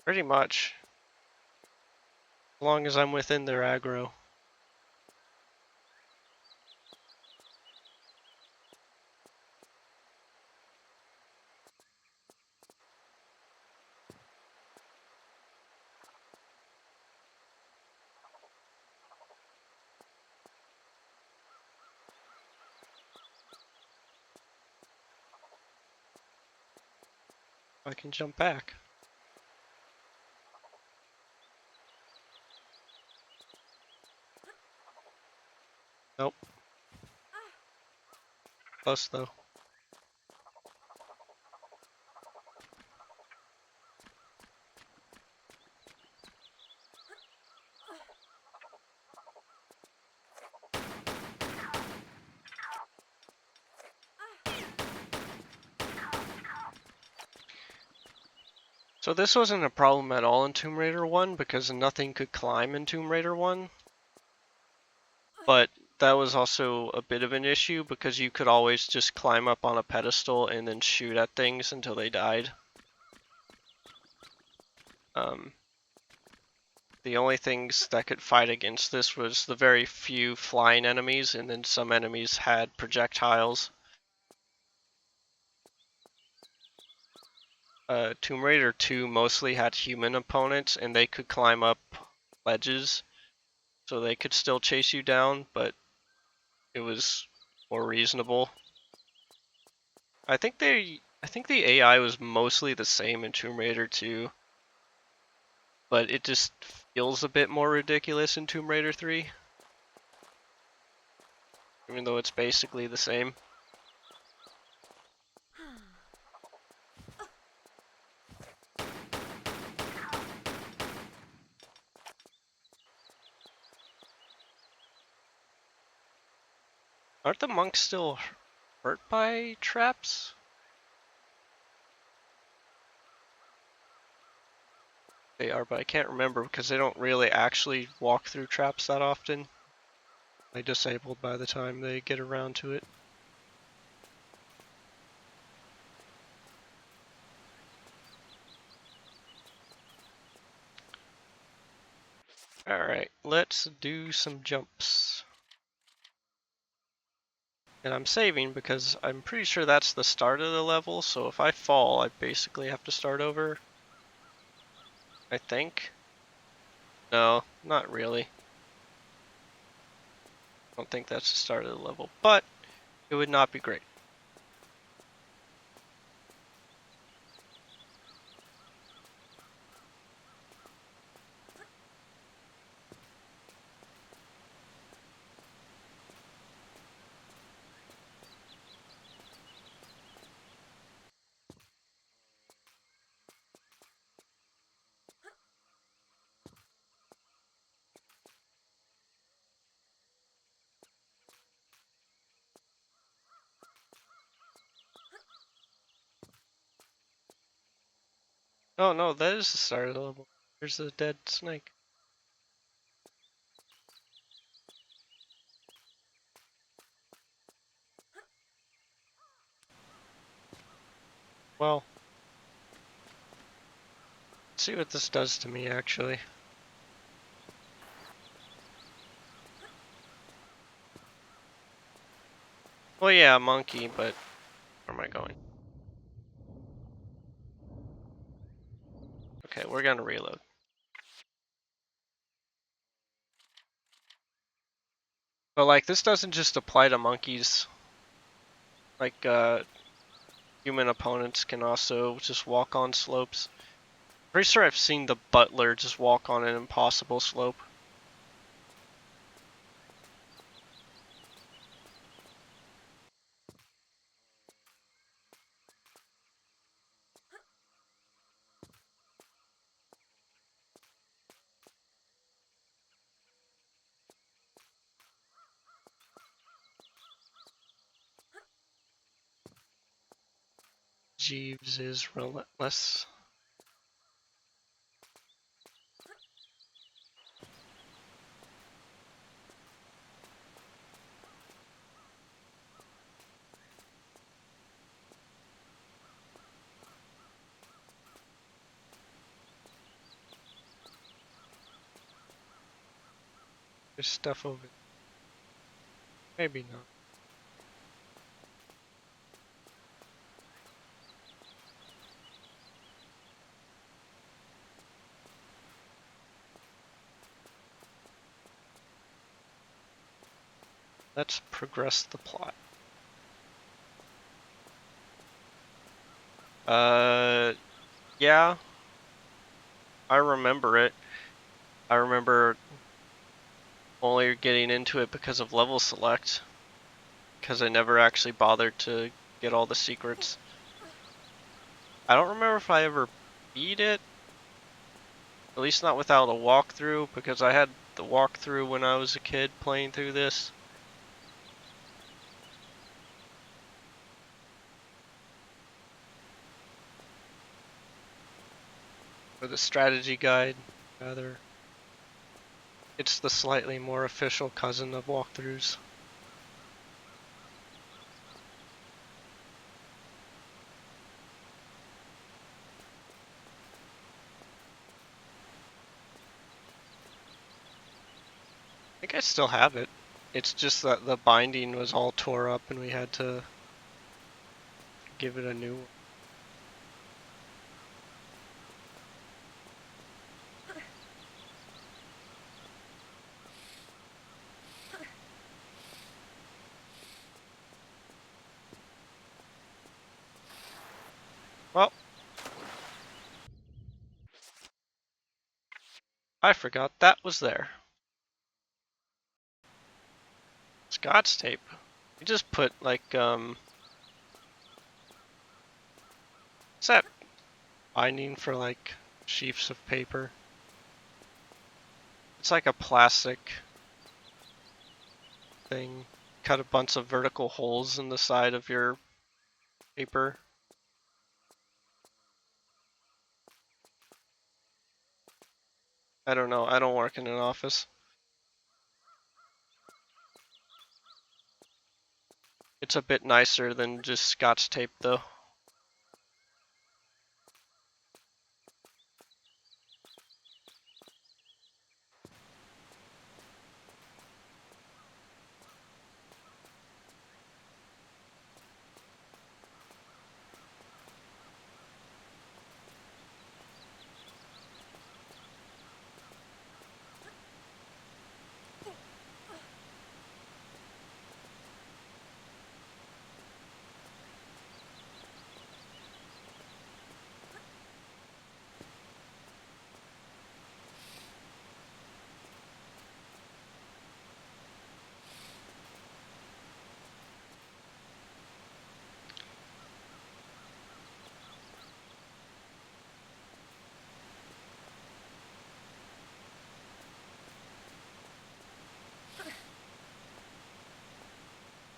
Pretty much. As long as I'm within their aggro. I can jump back. Nope. Close though. So this wasn't a problem at all in Tomb Raider 1 because nothing could climb in Tomb Raider 1. But that was also a bit of an issue because you could always just climb up on a pedestal and then shoot at things until they died. The only things that could fight against this was the very few flying enemies, and then some enemies had projectiles. Tomb Raider 2 mostly had human opponents, and they could climb up ledges, so they could still chase you down, but it was more reasonable. I think the AI was mostly the same in Tomb Raider 2, but it just feels a bit more ridiculous in Tomb Raider 3, even though it's basically the same. Aren't the monks still hurt by traps? They are, but I can't remember because they don't really actually walk through traps that often. They're disabled by the time they get around to it. Alright, let's do some jumps. And I'm saving because I'm pretty sure that's the start of the level, so if I fall, I basically have to start over. I think. No, not really. I don't think that's the start of the level, but it would not be great. Oh no, that is the start of the level. There's a dead snake. Well, let's see what this does to me actually. Well, yeah, monkey, but where am I going? Okay, we're gonna reload. But like, this doesn't just apply to monkeys. Like, human opponents can also just walk on slopes. Pretty sure I've seen the butler just walk on an impossible slope. Jeeves is relentless. There's stuff over there. Maybe not. Let's progress the plot. Yeah, I remember it. I remember only getting into it because of level select, because I never actually bothered to get all the secrets. I don't remember if I ever beat it, at least not without a walkthrough, because I had the walkthrough when I was a kid playing through this. Or the strategy guide, rather. It's the slightly more official cousin of walkthroughs. I think I still have it. It's just that the binding was all tore up and we had to give it a new one. Well, I forgot that was there. Scotch tape. We just put like, is that binding for like sheafs of paper? It's like a plastic thing. Cut a bunch of vertical holes in the side of your paper. I don't know. I don't work in an office. It's a bit nicer than just Scotch tape though.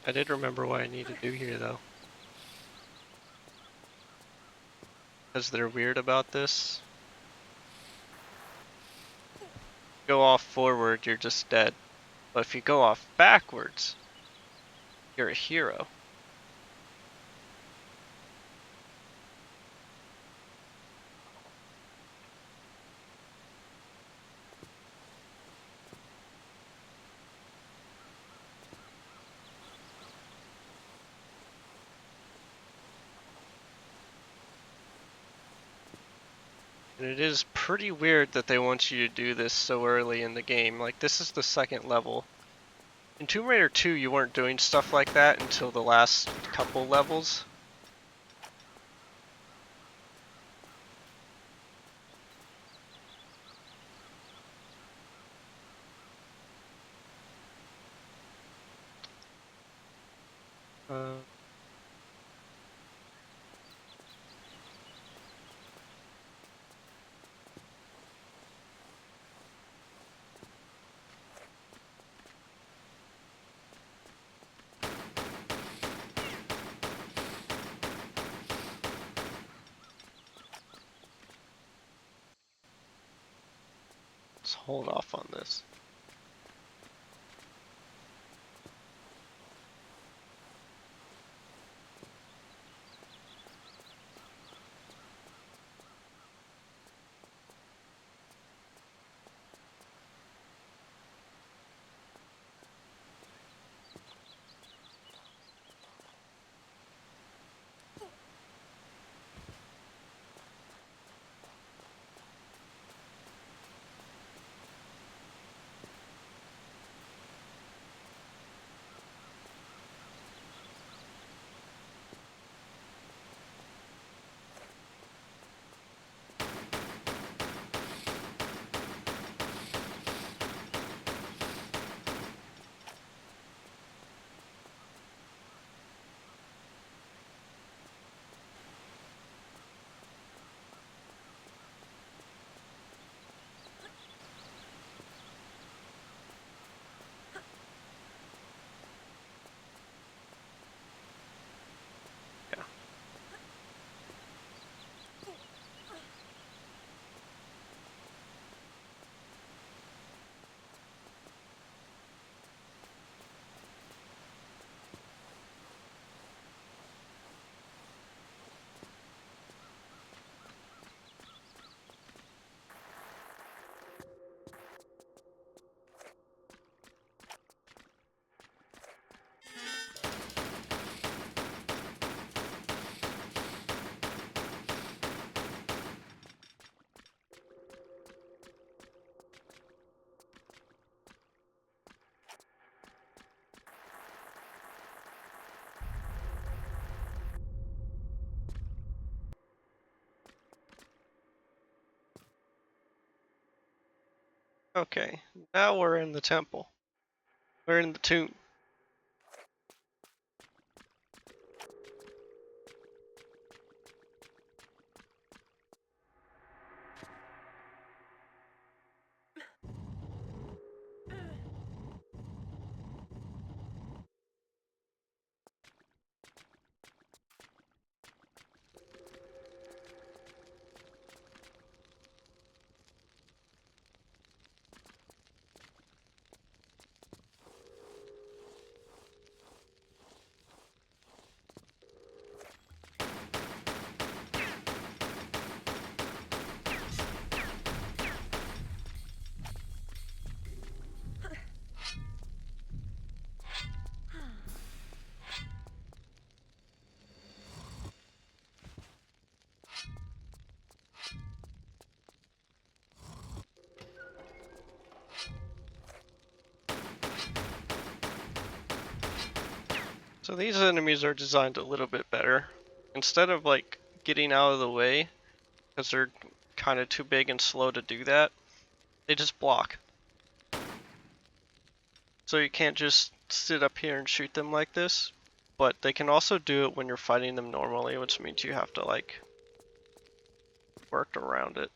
I did remember what I need to do here though. Because they're weird about this. Go off forward, you're just dead. But if you go off backwards, you're a hero. And it is pretty weird that they want you to do this so early in the game. Like, this is the second level. In Tomb Raider 2, you weren't doing stuff like that until the last couple levels. Uh, let's hold off on this. Yeah. Okay, now we're in the temple. We're in the tomb. So these enemies are designed a little bit better. Instead of like getting out of the way, because they're kind of too big and slow to do that, they just block. So you can't just sit up here and shoot them like this, but they can also do it when you're fighting them normally, which means you have to like work around it.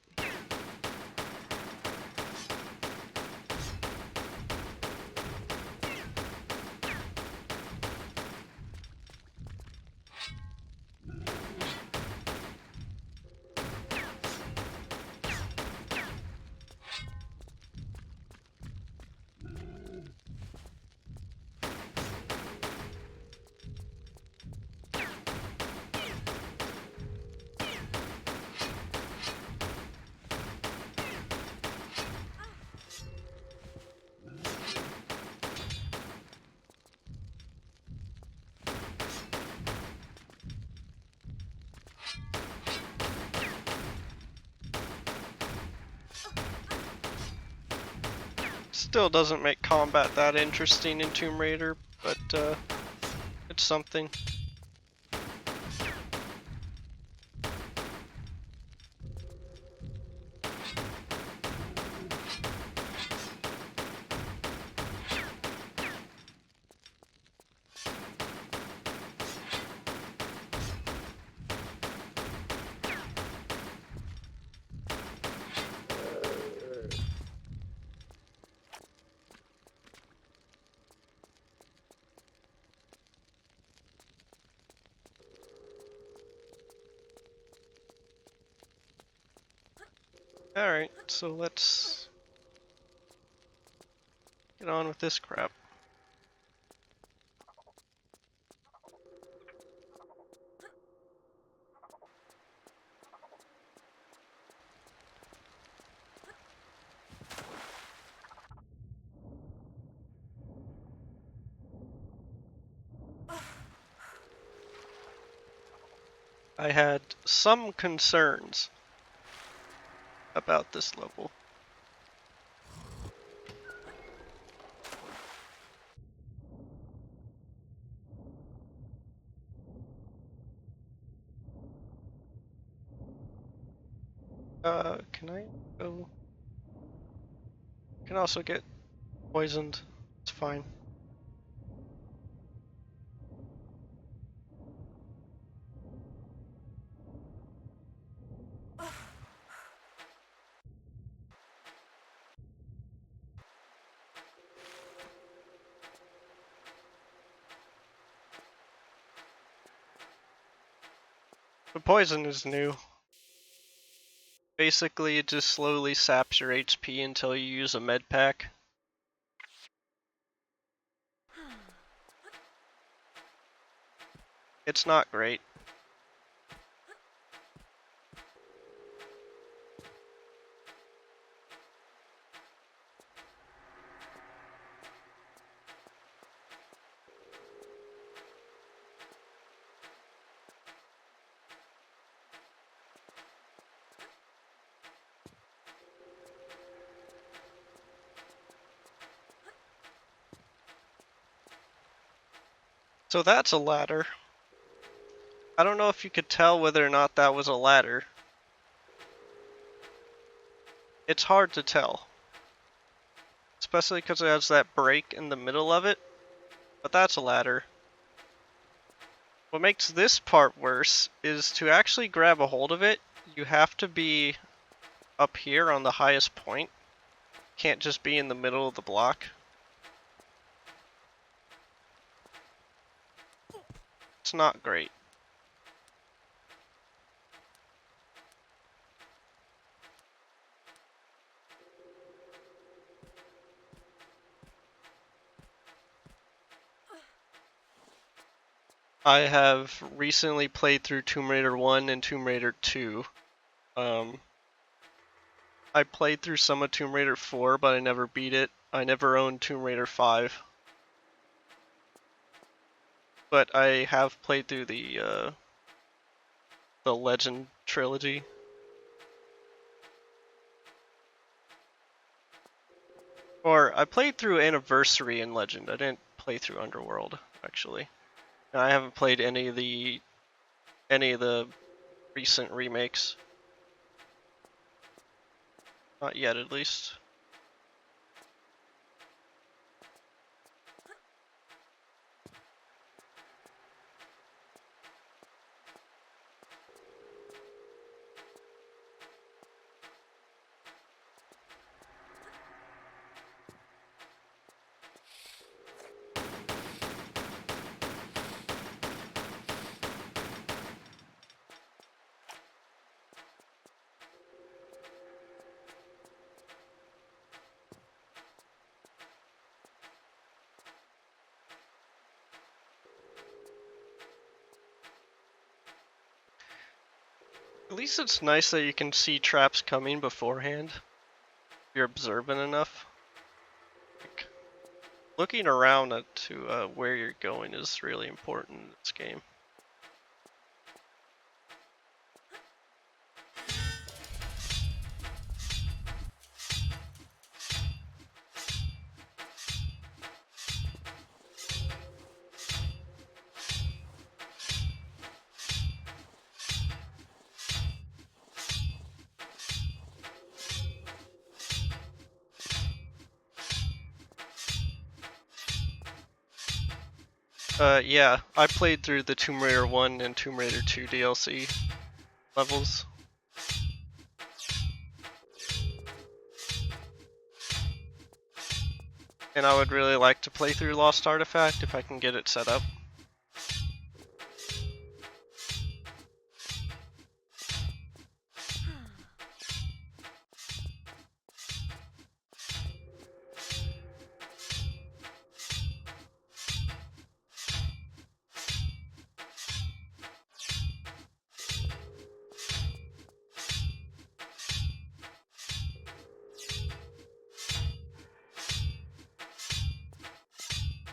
Still doesn't make combat that interesting in Tomb Raider, but it's something. Alright, so let's get on with this crap. I had some concerns about this level. Can I go? Can also get poisoned. It's fine. The poison is new. Basically, it just slowly saps your HP until you use a med pack. It's not great. So that's a ladder. I don't know if you could tell whether or not that was a ladder. It's hard to tell. Especially because it has that break in the middle of it. But that's a ladder. What makes this part worse is to actually grab a hold of it, you have to be up here on the highest point. Can't just be in the middle of the block. It's not great. I have recently played through Tomb Raider 1 and Tomb Raider 2. I played through some of Tomb Raider 4, but I never beat it. I never owned Tomb Raider 5. But I have played through the Legend trilogy. Or I played through Anniversary and Legend. I didn't play through Underworld, actually. And I haven't played any of the recent remakes. Not yet, at least. At least it's nice that you can see traps coming beforehand. If you're observant enough. Like, looking around to where you're going is really important in this game. Yeah, I played through the Tomb Raider 1 and Tomb Raider 2 DLC levels. And I would really like to play through Lost Artifact if I can get it set up.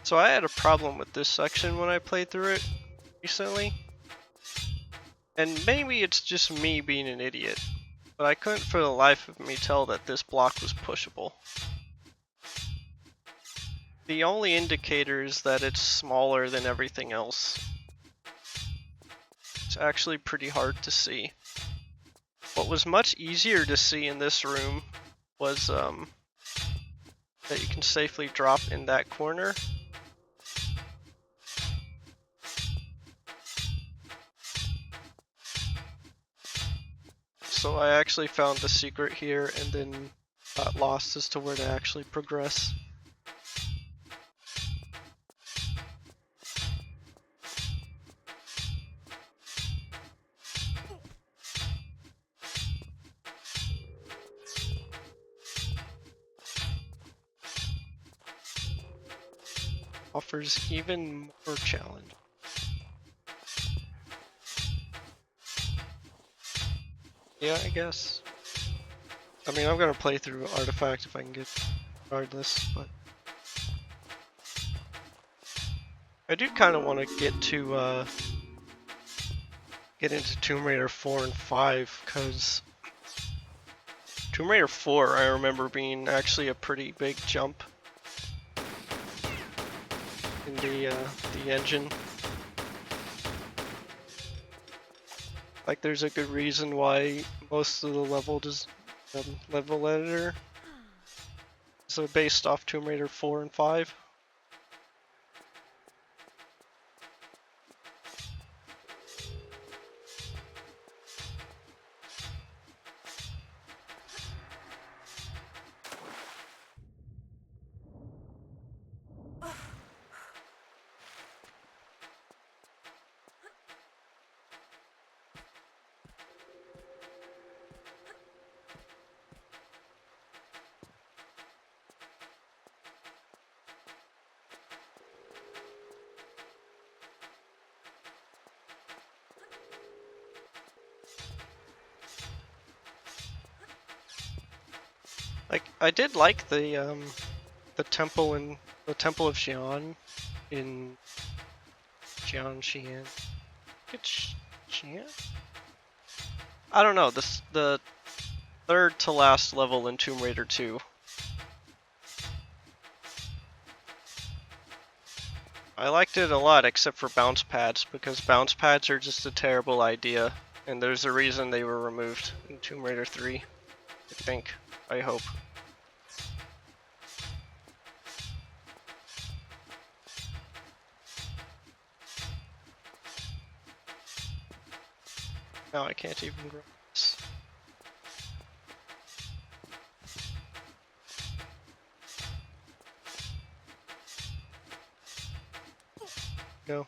So I had a problem with this section when I played through it recently. And maybe it's just me being an idiot, but I couldn't for the life of me tell that this block was pushable. The only indicator is that it's smaller than everything else. It's actually pretty hard to see. What was much easier to see in this room was that you can safely drop in that corner. So I actually found the secret here and then got lost as to where to actually progress. Offers even more challenge. Yeah, I guess. I mean, I'm gonna play through Artifact if I can get regardless, but I do kind of want to get into Tomb Raider 4 and 5, because Tomb Raider 4 I remember being actually a pretty big jump in the engine. Like, there's a good reason why most of the level editor is based off Tomb Raider 4 and 5. Like, I did like the temple in the Temple of Xi'an in Xi'an. It's Xi'an? I don't know. The third to last level in Tomb Raider 2. I liked it a lot, except for bounce pads, because bounce pads are just a terrible idea, and there's a reason they were removed in Tomb Raider 3. I think. I hope. Now I can't even grab this. Go.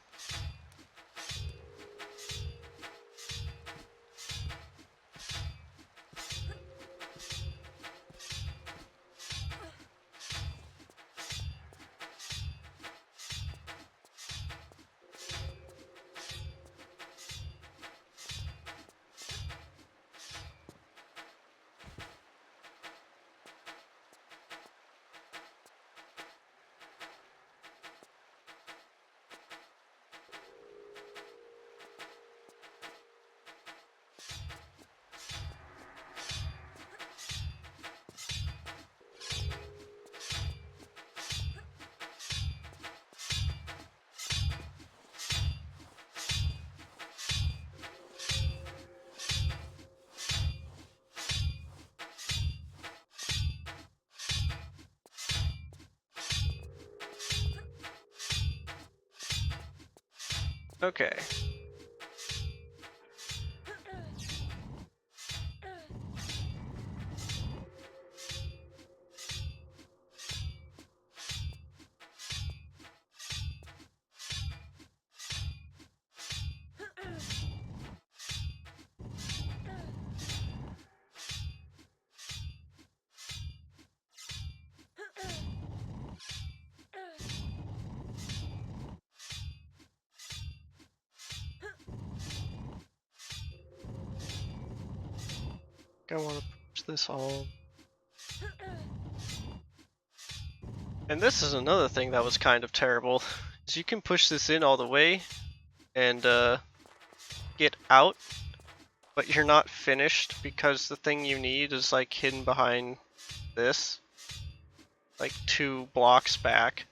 Okay. I want to push this all. And this is another thing that was kind of terrible, is you can push this in all the way and get out, but you're not finished because the thing you need is like hidden behind this, like 2 blocks back.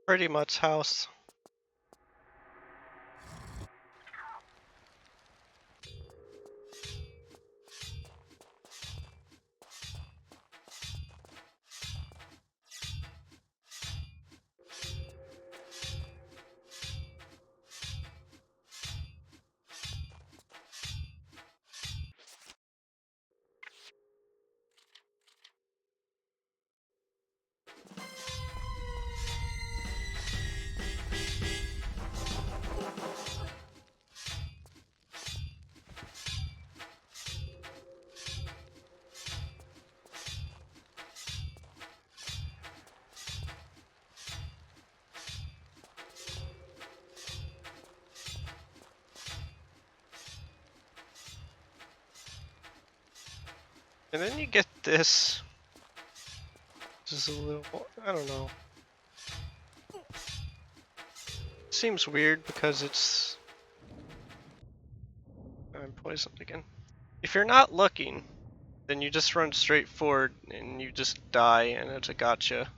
Pretty much house. And then you get this, which is a little, I don't know. Seems weird because it's, I'm poisoned again. If you're not looking, then you just run straight forward and you just die and it's a gotcha.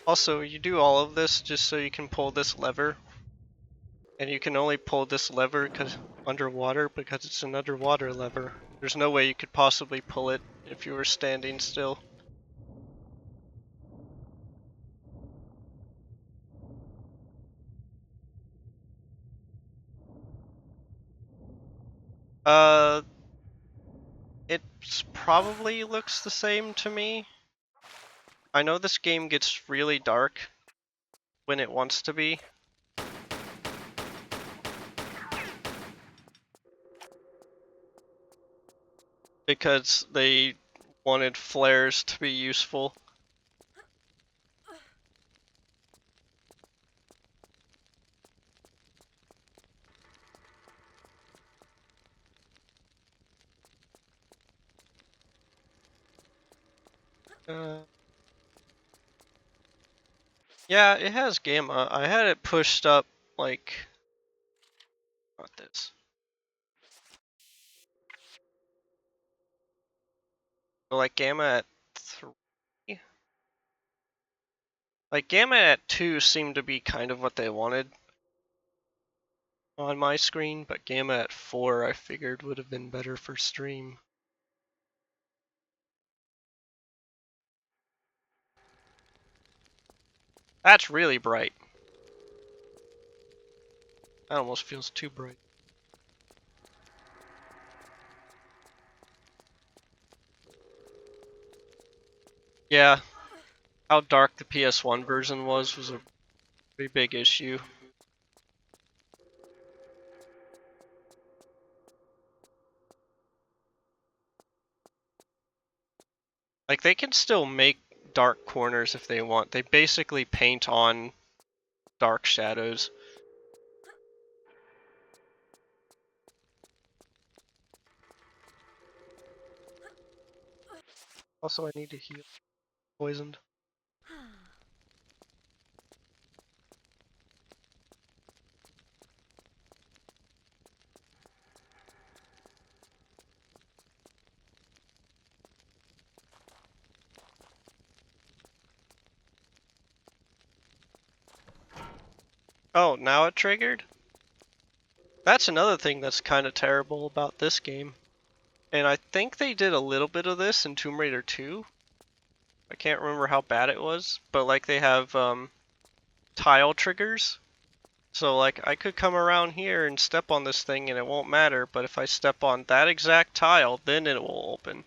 Also, you do all of this just so you can pull this lever. And you can only pull this lever underwater because it's an underwater lever. There's no way you could possibly pull it if you were standing still. It probably looks the same to me. I know this game gets really dark when it wants to be. Because they wanted flares to be useful. Yeah, it has gamma. I had it pushed up like, not this. So like gamma at 3. Like gamma at 2 seemed to be kind of what they wanted on my screen, but gamma at 4 I figured would have been better for stream. That's really bright. That almost feels too bright. Yeah, how dark the PS1 version was a pretty big issue. Like they can still make dark corners if they want. They basically paint on dark shadows. Also, I need to heal. Poisoned. Oh, now it triggered? That's another thing that's kind of terrible about this game. And I think they did a little bit of this in Tomb Raider 2. I can't remember how bad it was, but like they have tile triggers. So like I could come around here and step on this thing and it won't matter, but if I step on that exact tile, then it will open.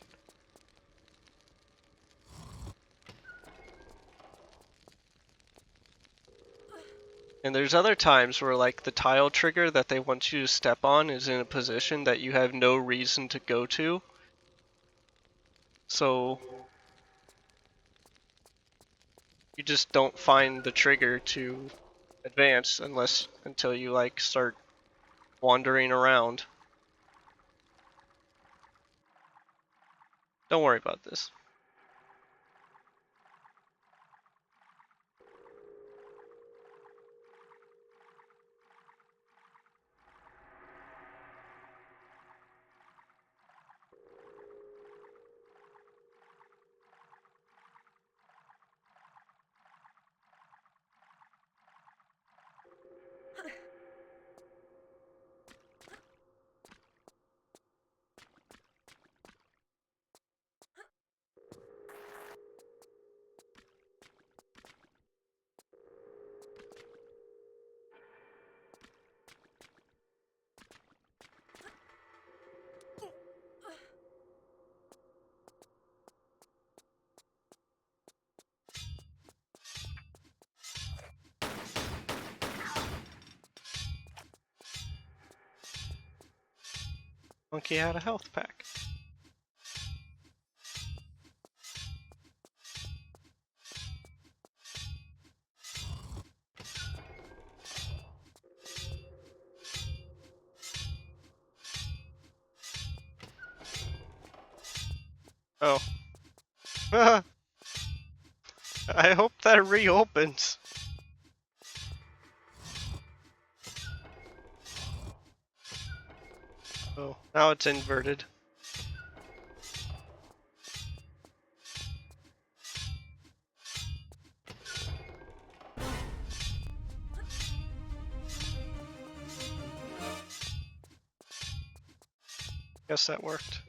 And there's other times where like the tile trigger that they want you to step on is in a position that you have no reason to go to. So you just don't find the trigger to advance until you like start wandering around. Don't worry about this. Monkey had a health pack. Oh. I hope that reopens. Oh, now it's inverted. Guess that worked.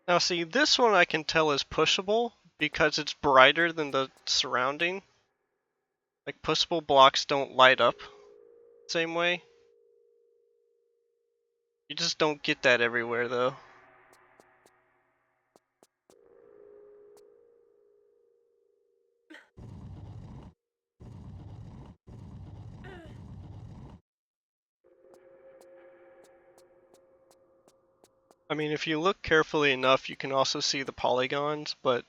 Now see, this one I can tell is pushable because it's brighter than the surrounding. Like pushable blocks don't light up the same way. You just don't get that everywhere though. I mean, if you look carefully enough, you can also see the polygons, but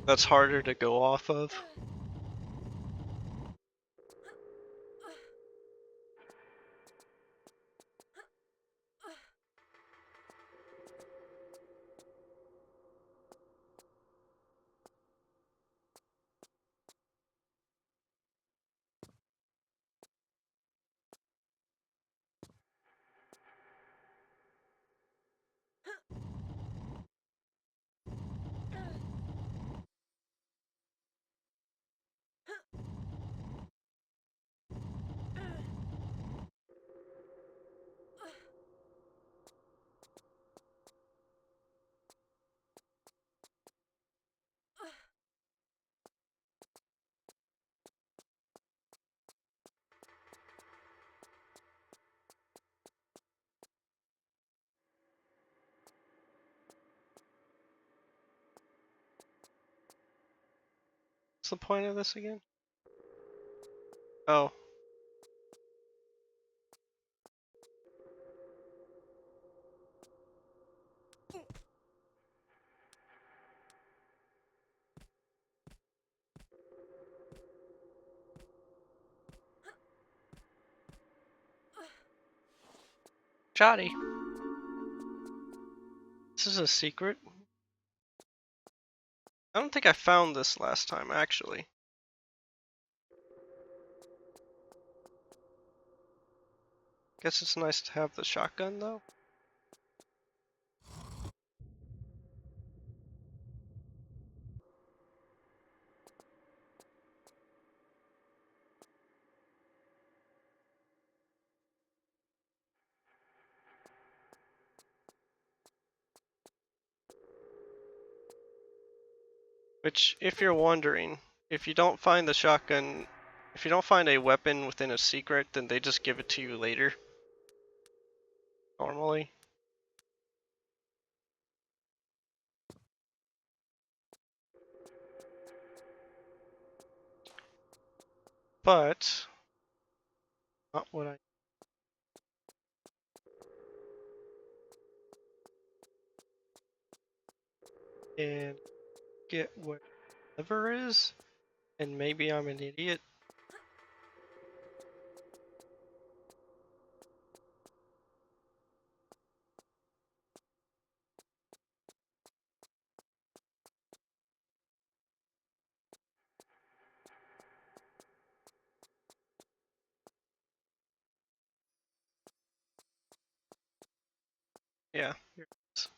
that's harder to go off of. What's the point of this again? Oh. Shoddy. This is a secret. I don't think I found this last time, actually. Guess it's nice to have the shotgun, though. Which, if you're wondering, if you don't find the shotgun, if you don't find a weapon within a secret, then they just give it to you later. Normally. But, not what I... And get whatever is, and maybe I'm an idiot. Yeah, here it is.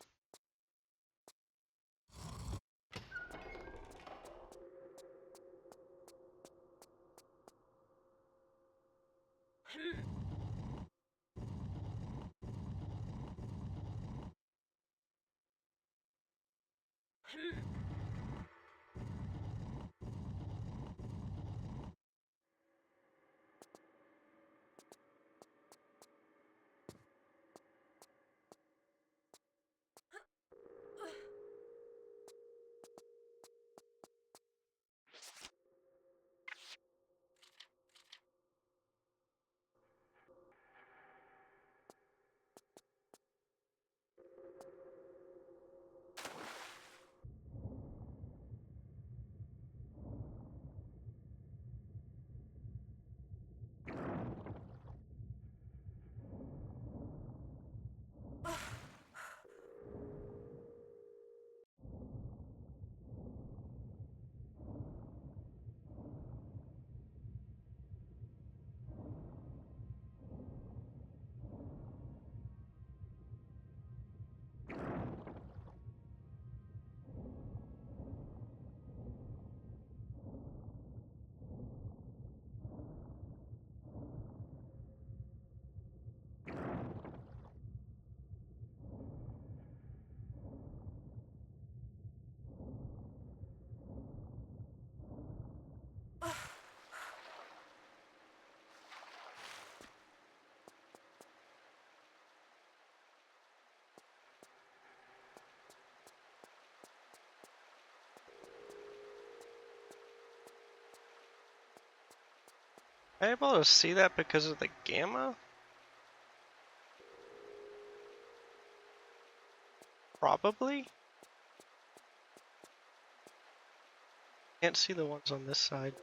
Am I able to see that because of the gamma? Probably? Can't see the ones on this side.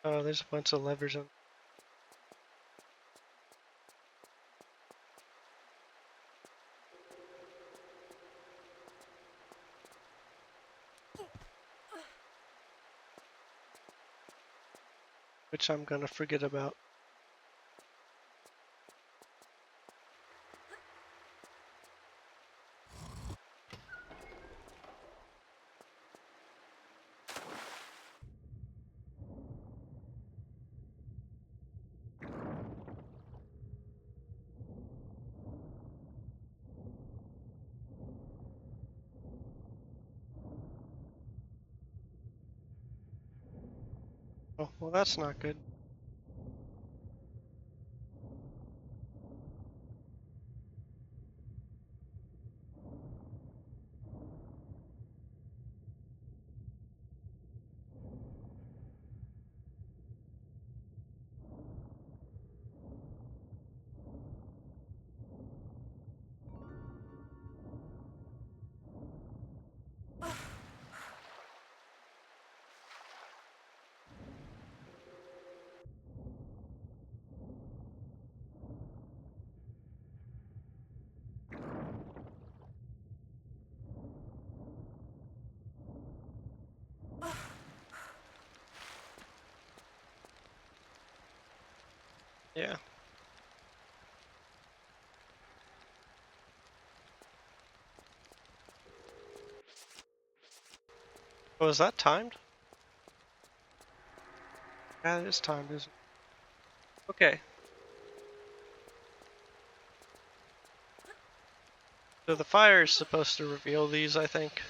Oh, there's a bunch of levers on. Which I'm gonna forget about. Oh, well, that's not good. Yeah. Oh, is that timed? Yeah, it is timed, isn't it? Okay. So the fire is supposed to reveal these, I think.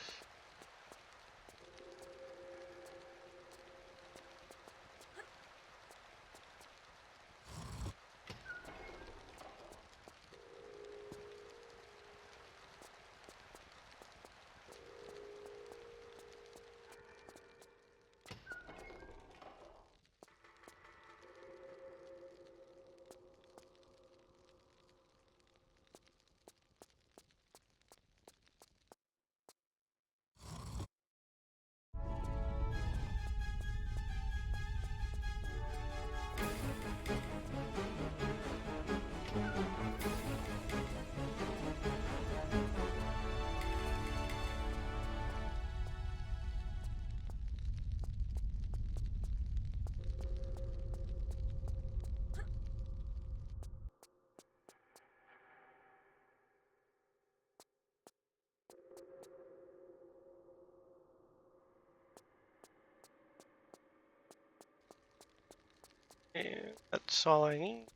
And that's all I need.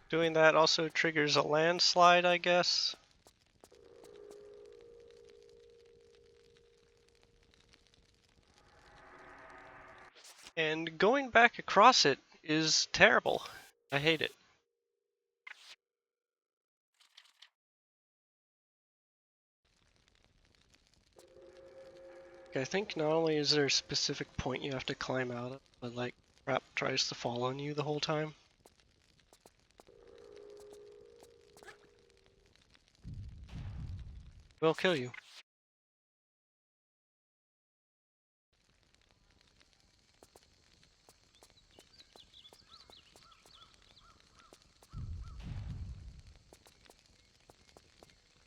Doing that also triggers a landslide, I guess. And going back across it is terrible. I hate it. I think not only is there a specific point you have to climb out of, but like crap tries to fall on you the whole time. Will kill you.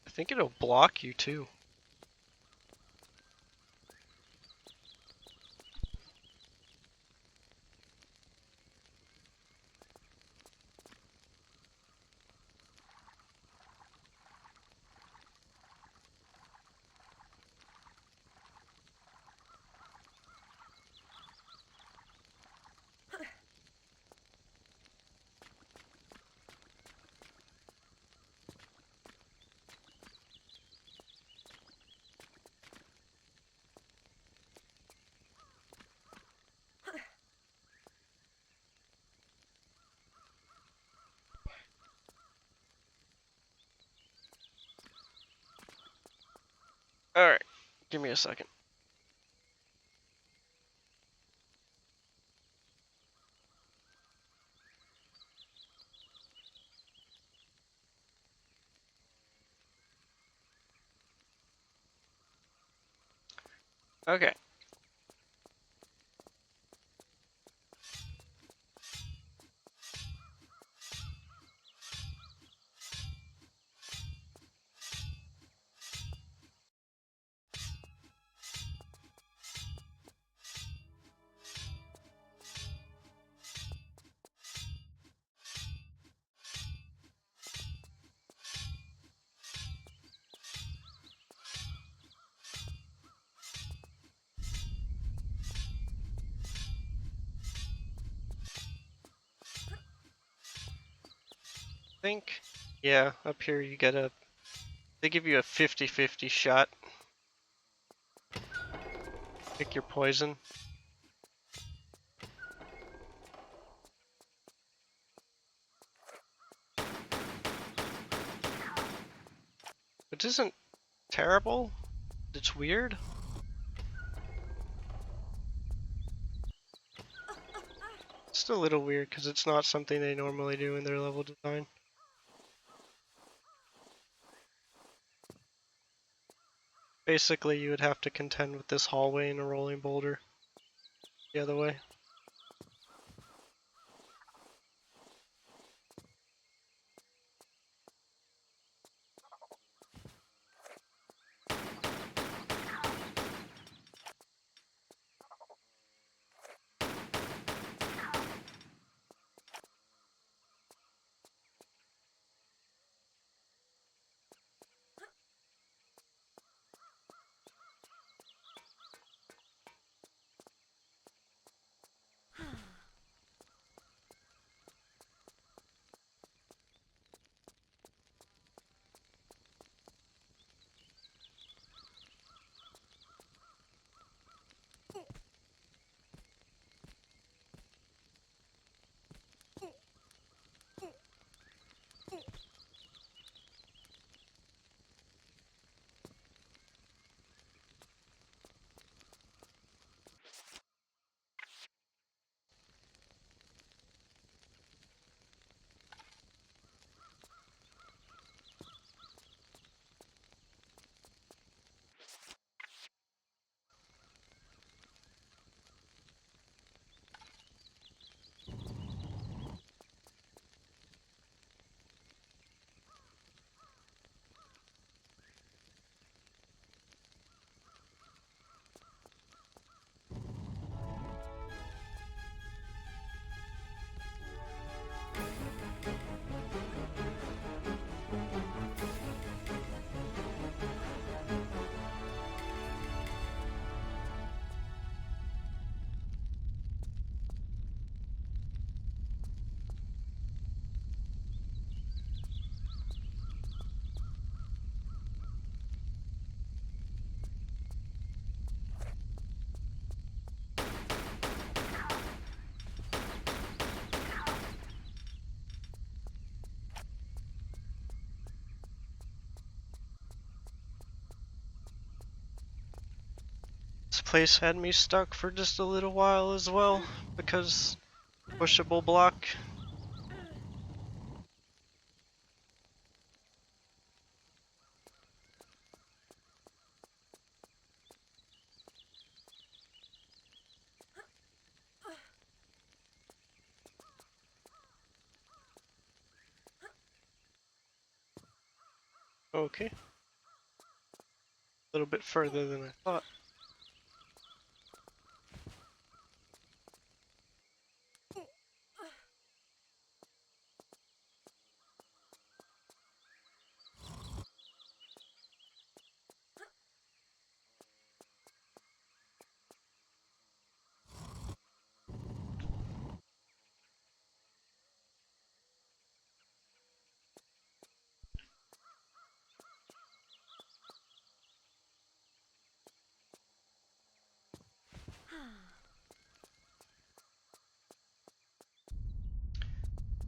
I think it'll block you too. Alright, give me a second. Okay. Think, yeah, up here you get they give you a 50-50 shot. Pick your poison. which isn't terrible. It's weird. It's still a little weird because it's not something they normally do in their level design. Basically, you would have to contend with this hallway and a rolling boulder the other way. This place had me stuck for just a little while as well, because pushable block. Okay. A little bit further than I thought.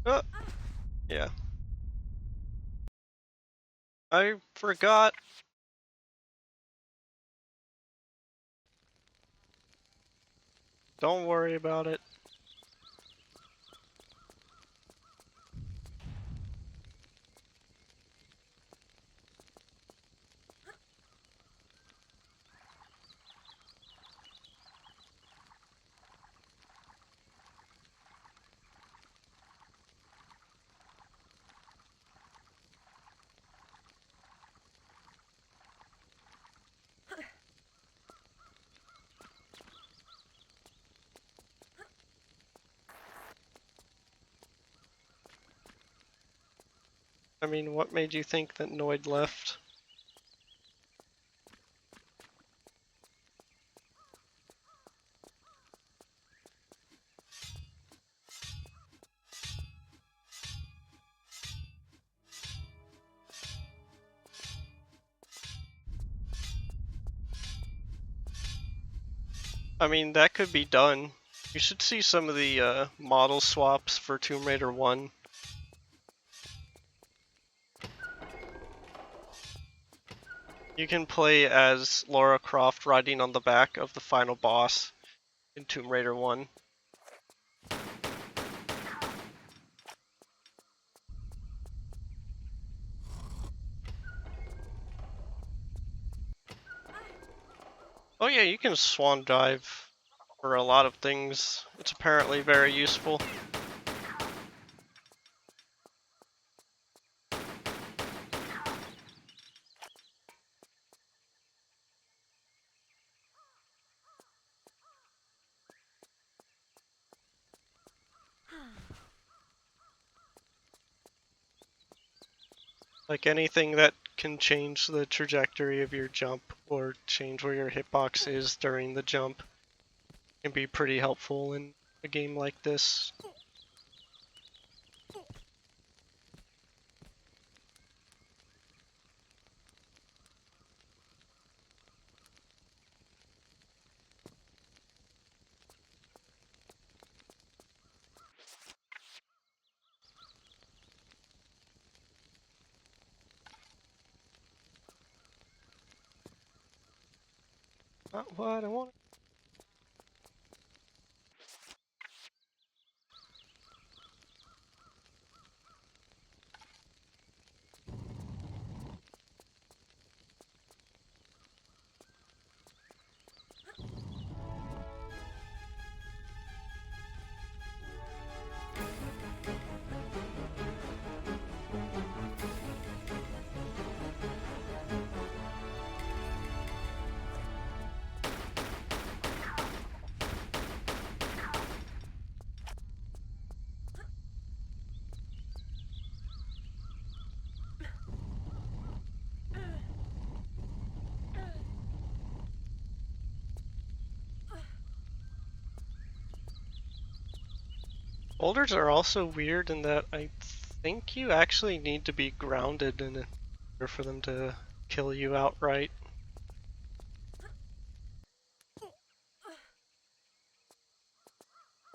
Oh, yeah. I forgot. Don't worry about it. I mean, what made you think that Noid left? I mean, that could be done. You should see some of the model swaps for Tomb Raider 1. You can play as Lara Croft riding on the back of the final boss in Tomb Raider 1. Oh yeah, you can swan dive for a lot of things. It's apparently very useful. Like anything that can change the trajectory of your jump or change where your hitbox is during the jump can be pretty helpful in a game like this. Not what I want. Boulders are also weird in that I think you actually need to be grounded in order for them to kill you outright.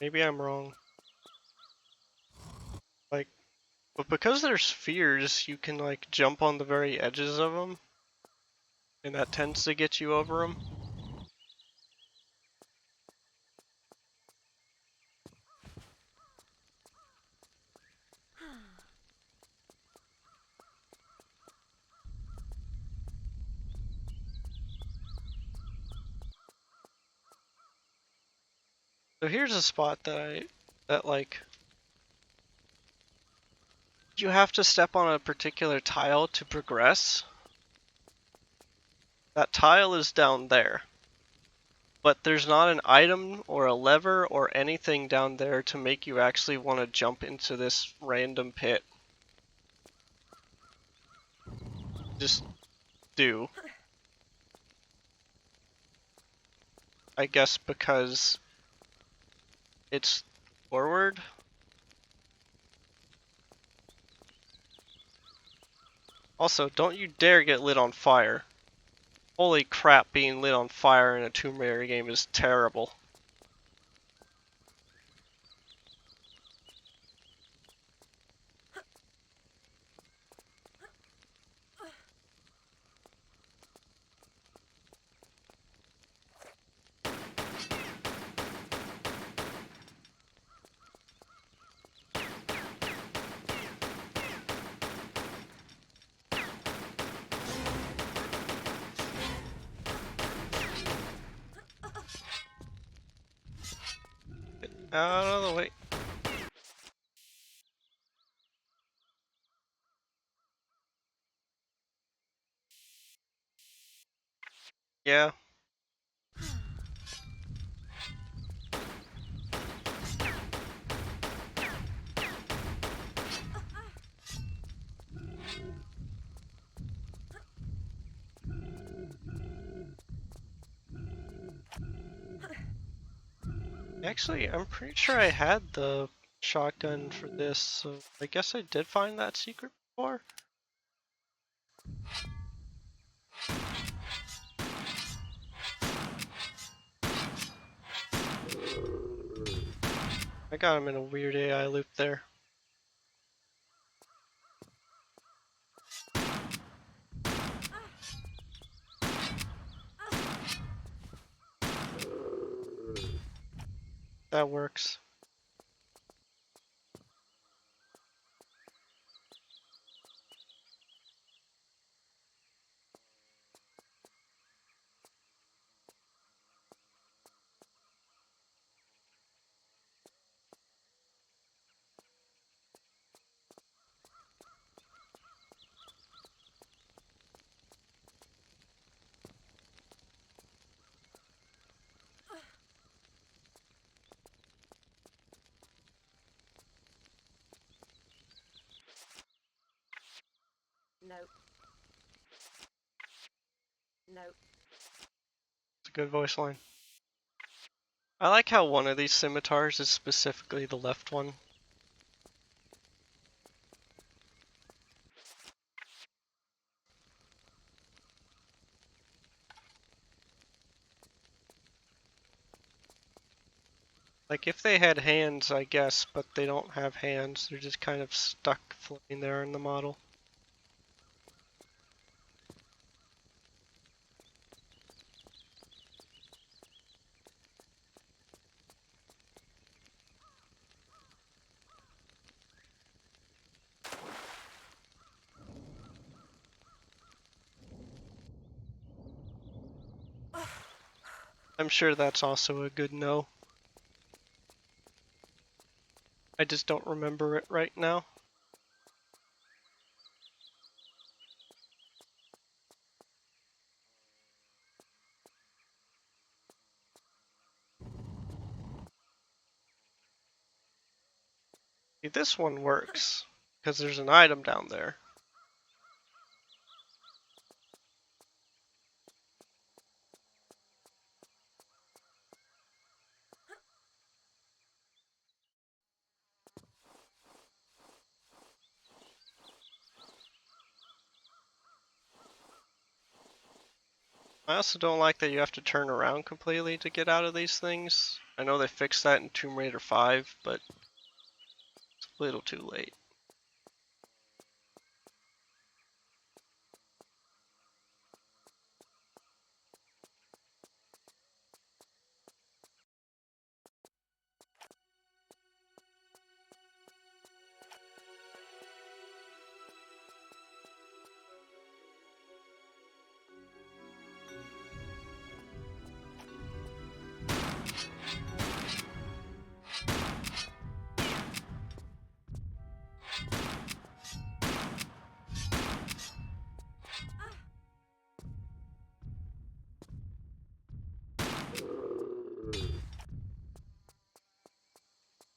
Maybe I'm wrong. Like, but because they're spheres, you can like jump on the very edges of them, and that tends to get you over them. So here's a spot that like you have to step on a particular tile to progress. That tile is down there, but there's not an item or a lever or anything down there to make you actually want to jump into this random pit. Just do. I guess because it's forward. Also, don't you dare get lit on fire. Holy crap, being lit on fire in a Tomb Raider game is terrible. Get out of the way. Yeah. Actually, I'm pretty sure I had the shotgun for this, so I guess I did find that secret before. I got him in a weird AI loop there. that works. No. No. It's a good voice line. I like how one of these scimitars is specifically the left one. Like, if they had hands, I guess, but they don't have hands. They're just kind of stuck floating there in the model. I'm sure that's also a good no. I just don't remember it right now. See, this one works, because there's an item down there. I also don't like that you have to turn around completely to get out of these things. I know they fixed that in Tomb Raider 5, but it's a little too late.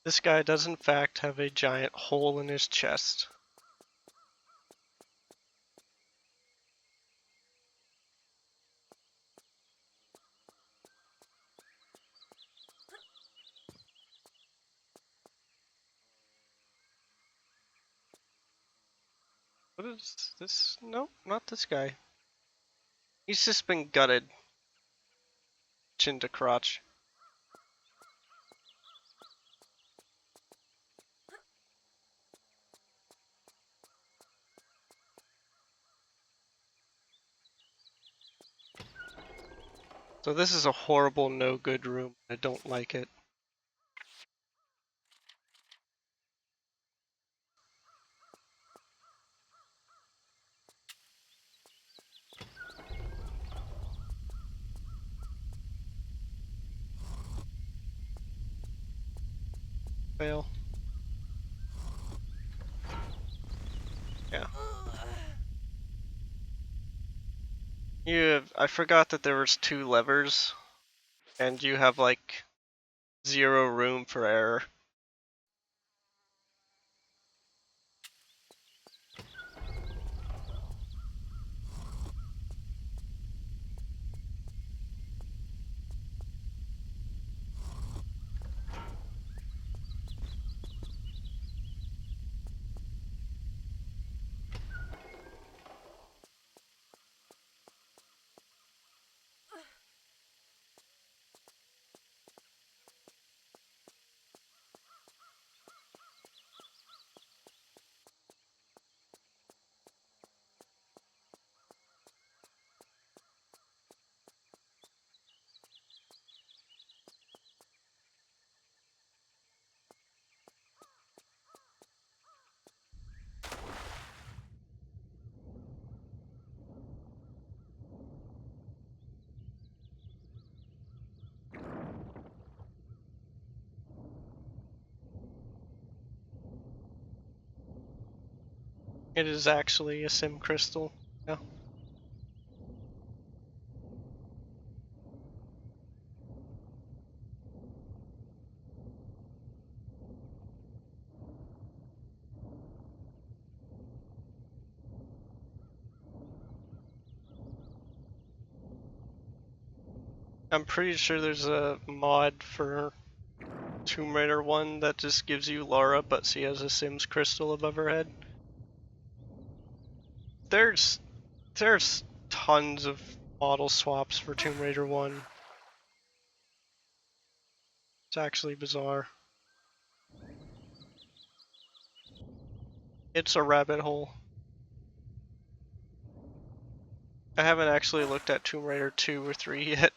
This guy does in fact have a giant hole in his chest. What is this? No, not this guy. He's just been gutted. Chin to crotch. So this is a horrible, no good room. I don't like it. Fail. Yeah. I forgot that there was 2 levers, and you have like 0 room for error. It is actually a sim crystal. Yeah. I'm pretty sure there's a mod for Tomb Raider 1 that just gives you Lara, but she has a Sims crystal above her head. There's tons of model swaps for Tomb Raider 1. It's actually bizarre. It's a rabbit hole. I haven't actually looked at Tomb Raider 2 or 3 yet.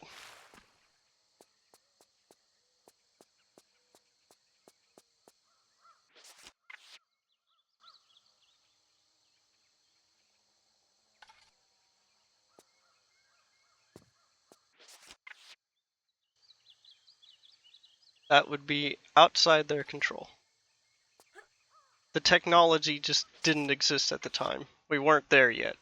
That would be outside their control. The technology just didn't exist at the time. We weren't there yet.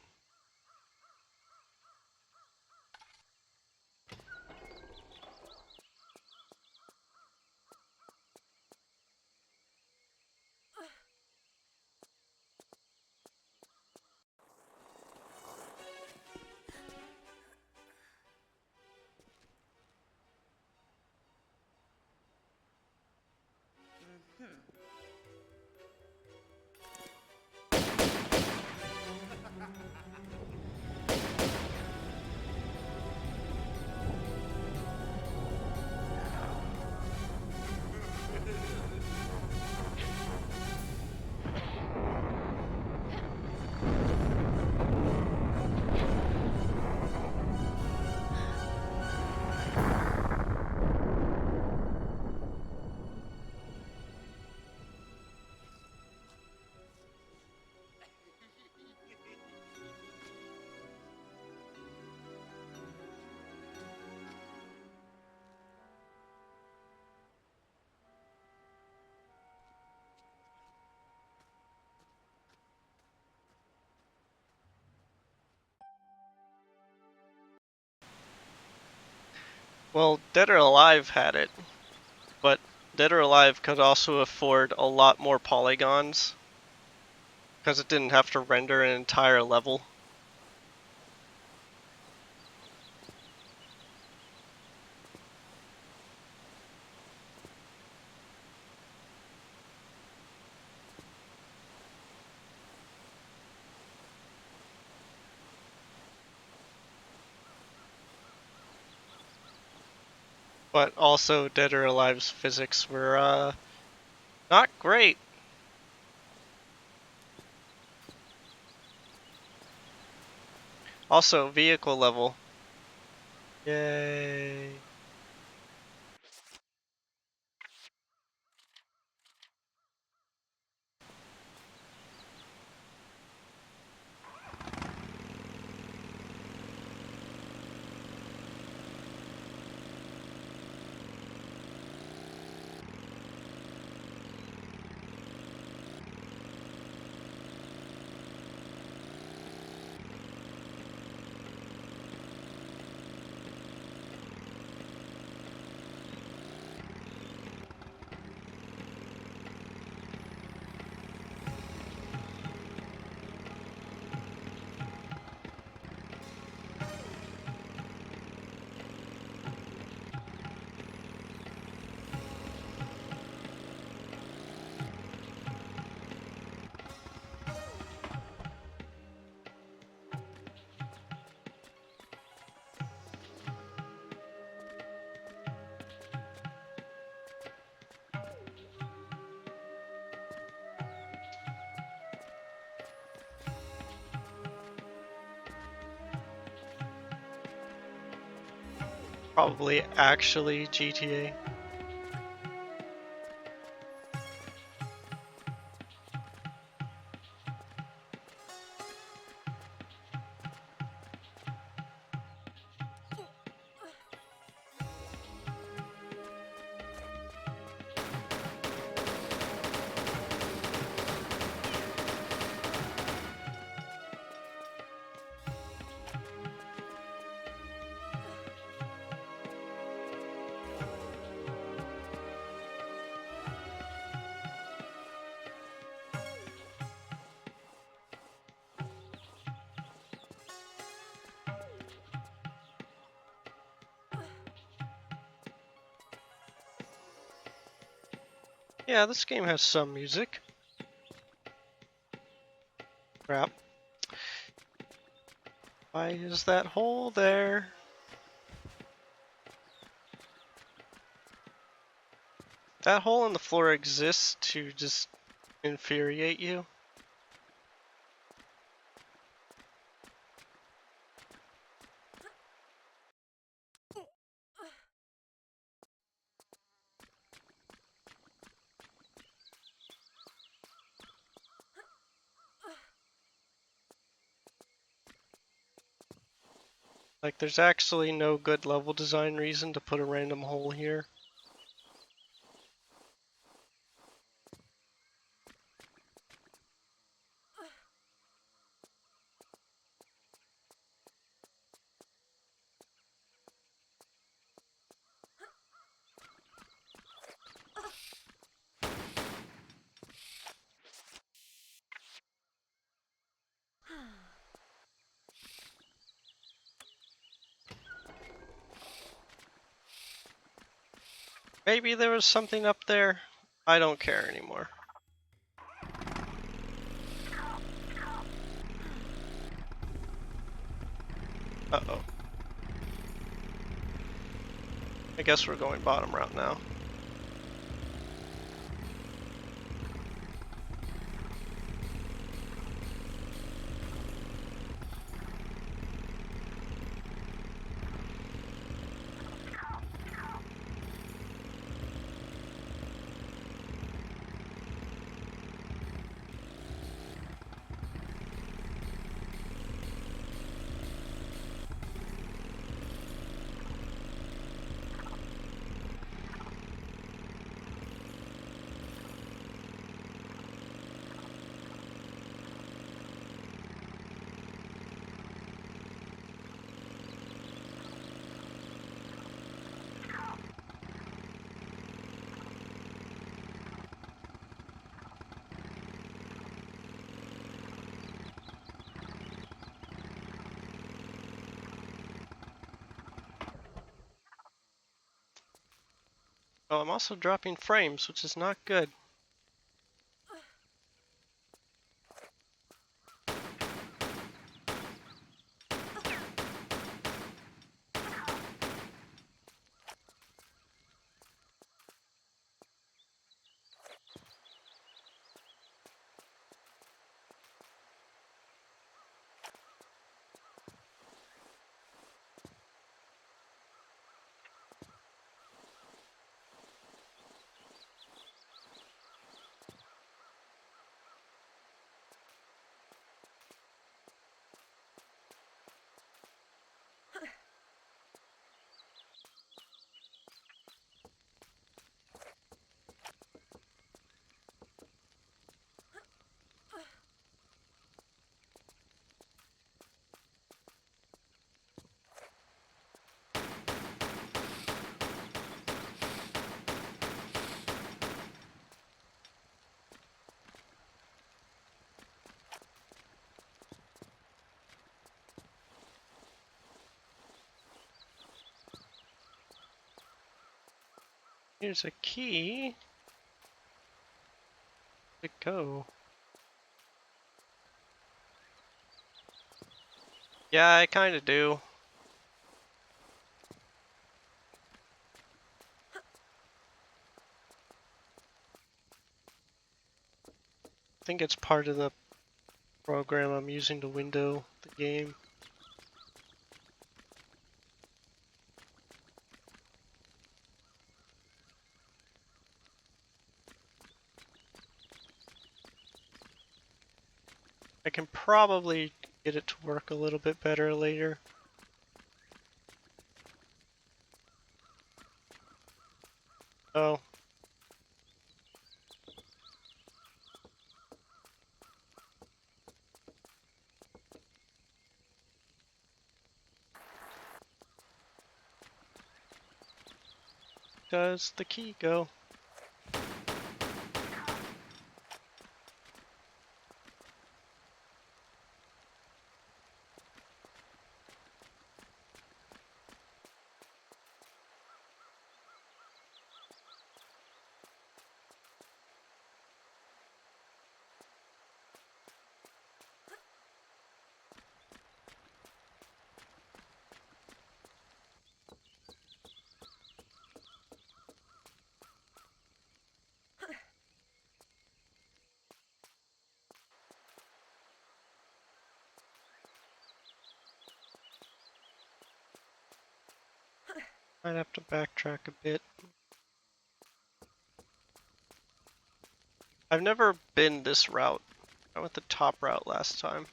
Well, Dead or Alive had it, but Dead or Alive could also afford a lot more polygons because it didn't have to render an entire level. But also Dead or Alive's physics were not great. Also, vehicle level. Yay. Probably actually GTA. Yeah, this game has some music. Crap. Why is that hole there? That hole in the floor exists to just infuriate you. Like, there's actually no good level design reason to put a random hole here. Maybe there was something up there. I don't care anymore. Uh-oh. I guess we're going bottom route now. Oh, I'm also dropping frames, which is not good. Here's a key. Where'd it go? Yeah, I kinda do. I think it's part of the program I'm using to window the game. I can probably get it to work a little bit better later. Oh. Does the key go? Might have to backtrack a bit. I've never been this route. I went the top route last time.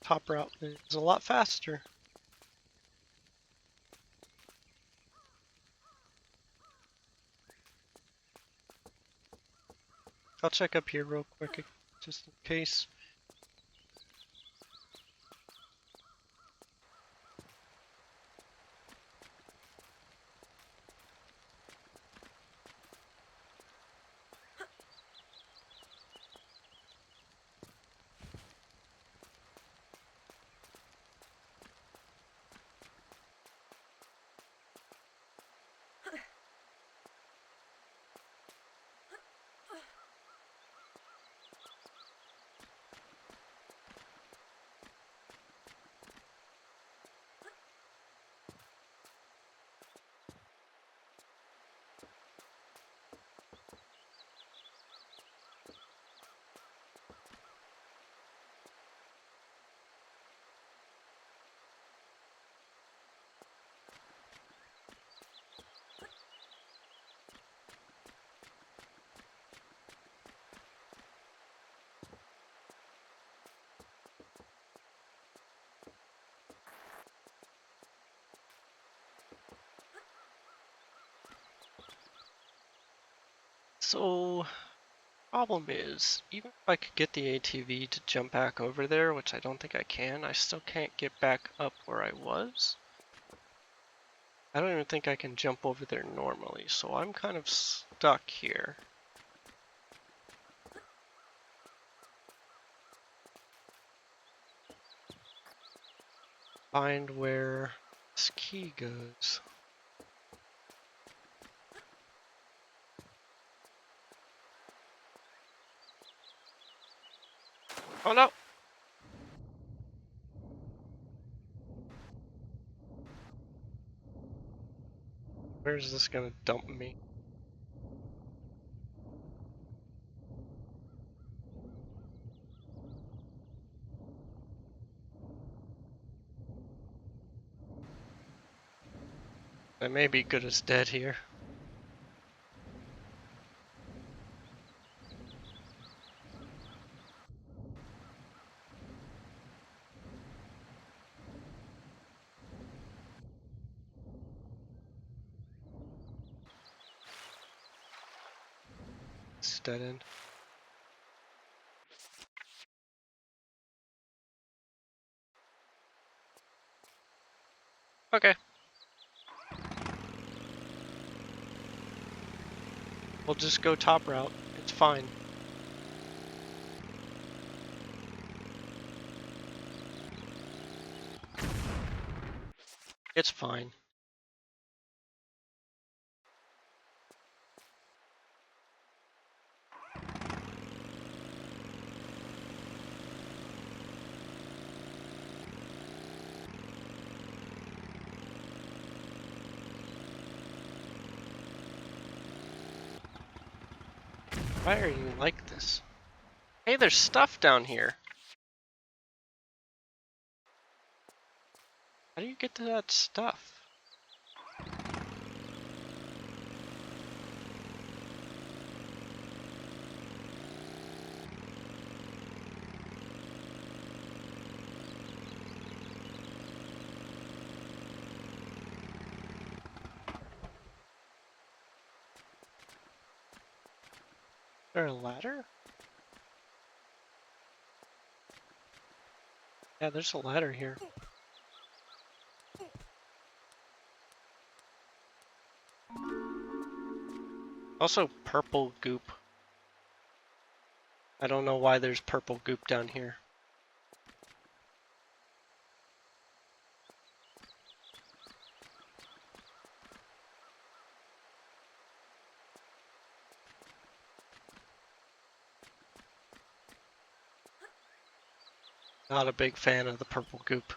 Top route is a lot faster. I'll check up here real quick, just in case. So, problem is, even if I could get the ATV to jump back over there, which I don't think I can, I still can't get back up where I was. I don't even think I can jump over there normally, so I'm kind of stuck here. Find where this key goes. Oh no! Where's this gonna dump me? I may be good as dead here. It's dead end. Okay. We'll just go top route. It's fine. It's fine. Why are you like this? Hey, there's stuff down here. How do you get to that stuff? Is there a ladder? Yeah, there's a ladder here. Also, purple goop. I don't know why there's purple goop down here. Not a big fan of the purple goop.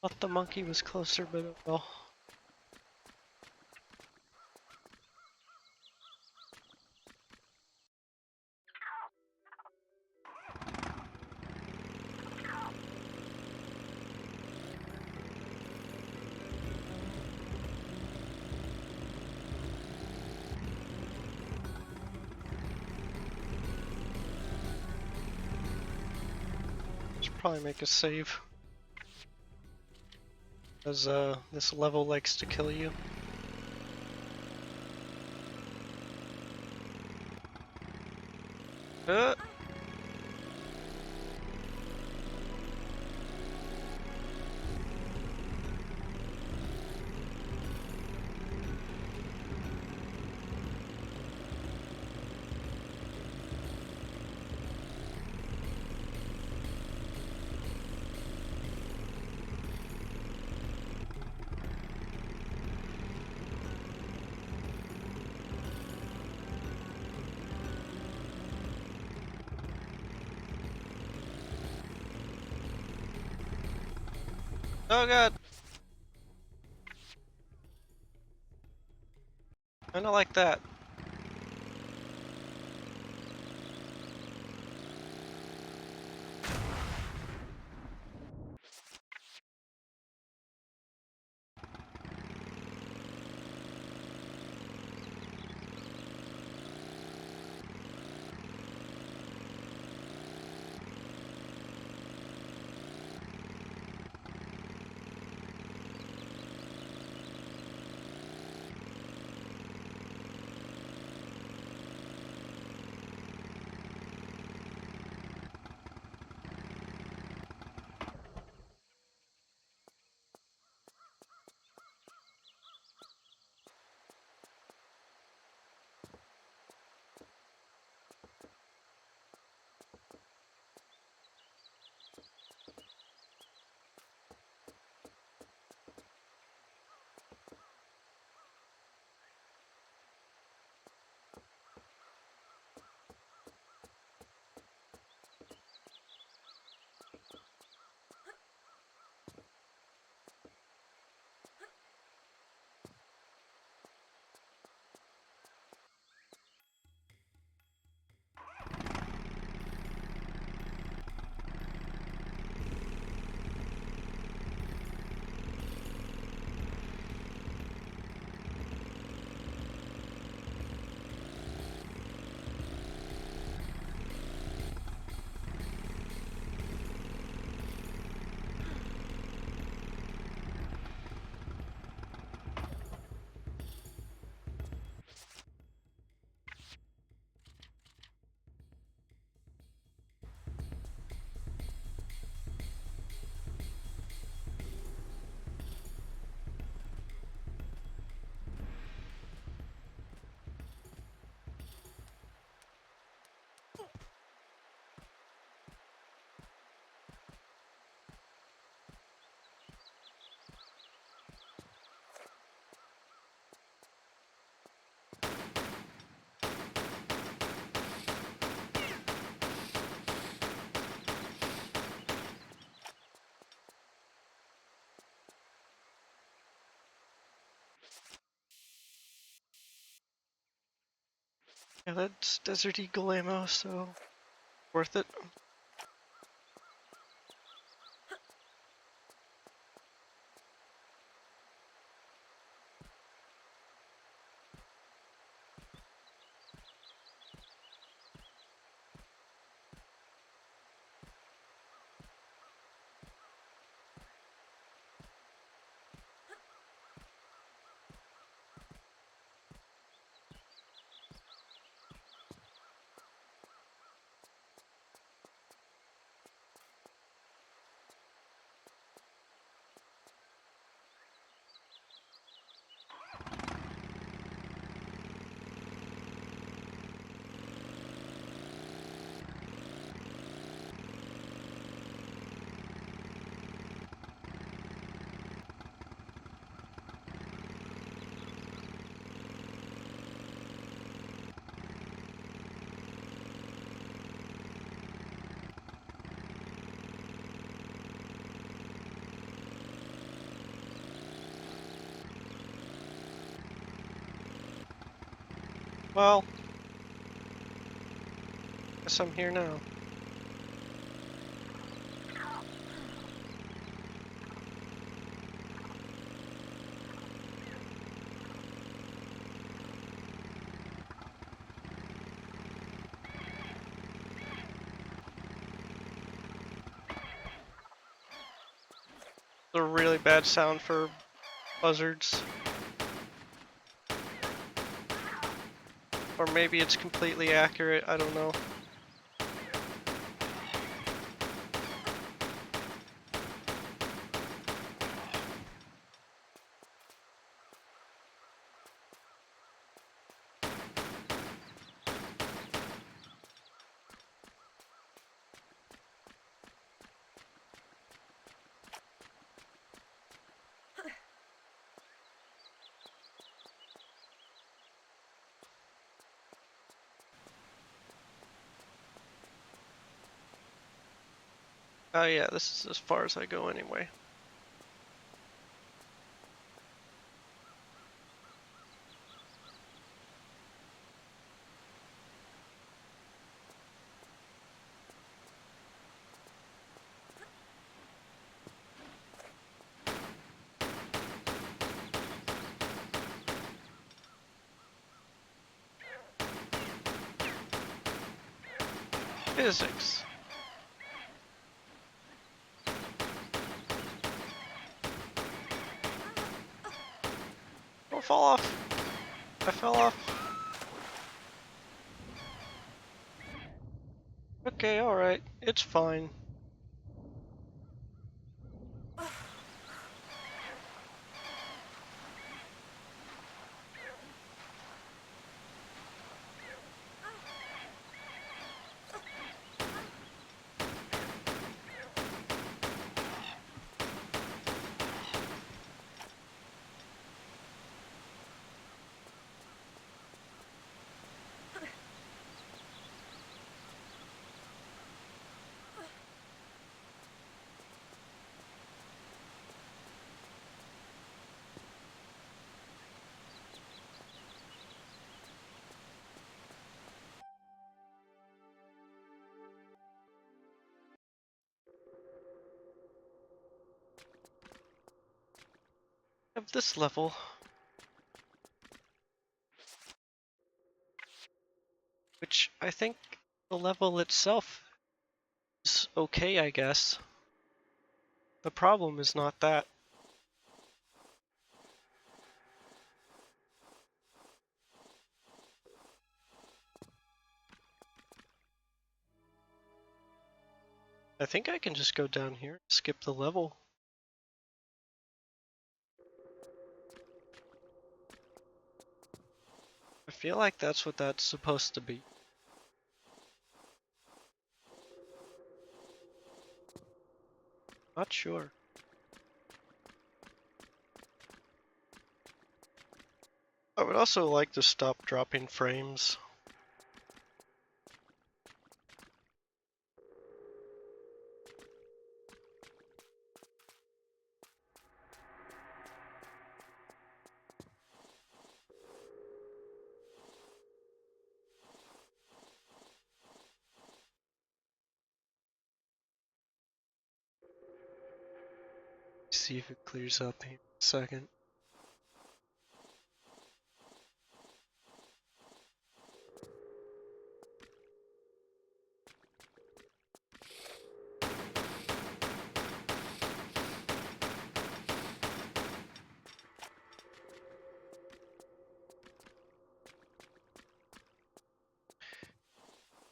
Thought the monkey was closer, but oh well. Should probably make a save. As this level likes to kill you. Uh. Oh god! Kinda like that. Yeah, that's Desert Eagle ammo, so worth it. Well, guess I'm here now. It's a really bad sound for buzzards. Or maybe it's completely accurate, I don't know. Oh yeah, this is as far as I go anyway. Physics. Don't fall off. I fell off. Okay, alright. It's fine. Of this level. Which I think the level itself is okay, I guess. The problem is not that. I think I can just go down here and skip the level. I feel like that's what that's supposed to be. Not sure. I would also like to stop dropping frames. See if it clears up here in a second.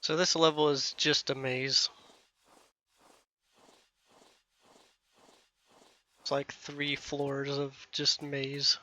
So this level is just a maze. It's like 3 floors of just maze.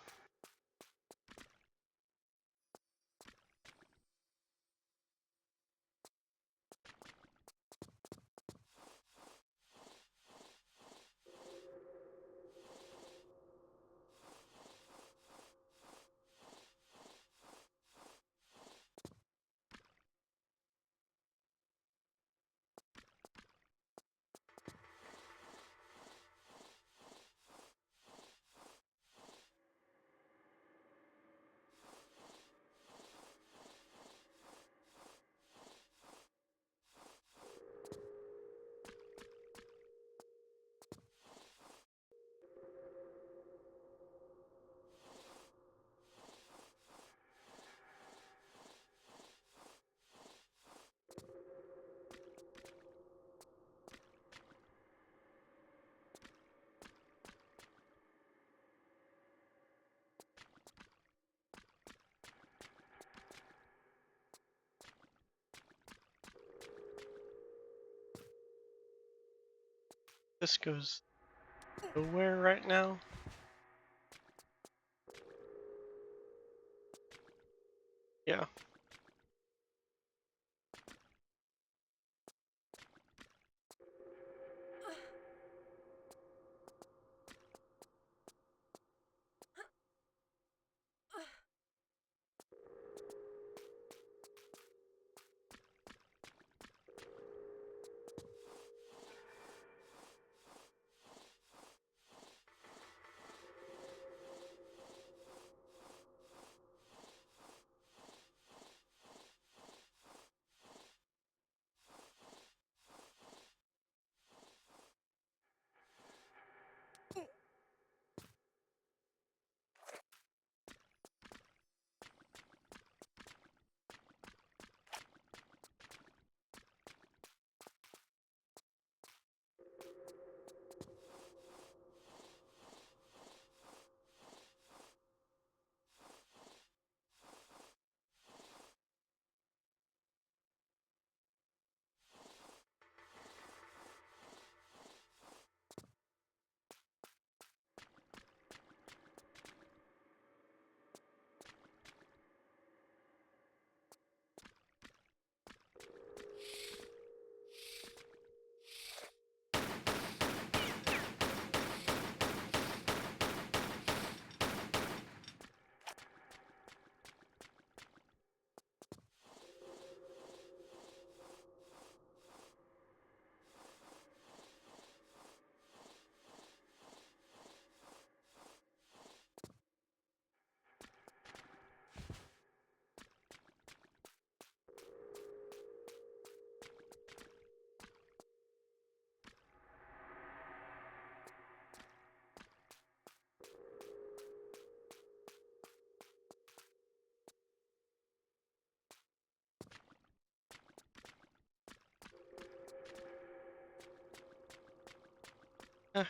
This goes nowhere right now. Yeah.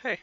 Hey.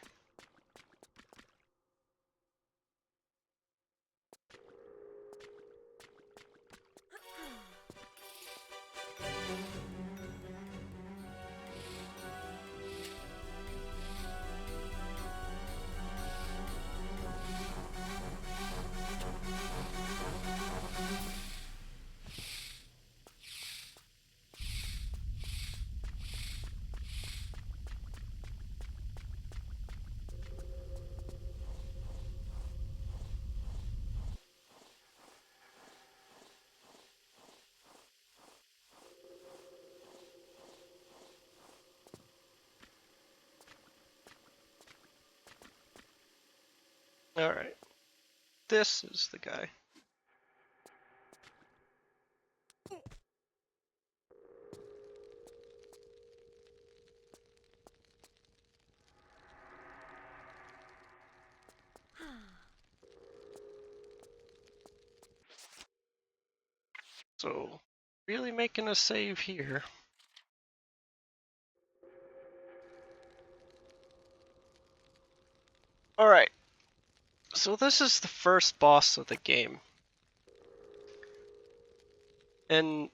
Alright. This is the guy. So, really making a save here. Alright. So this is the first boss of the game. And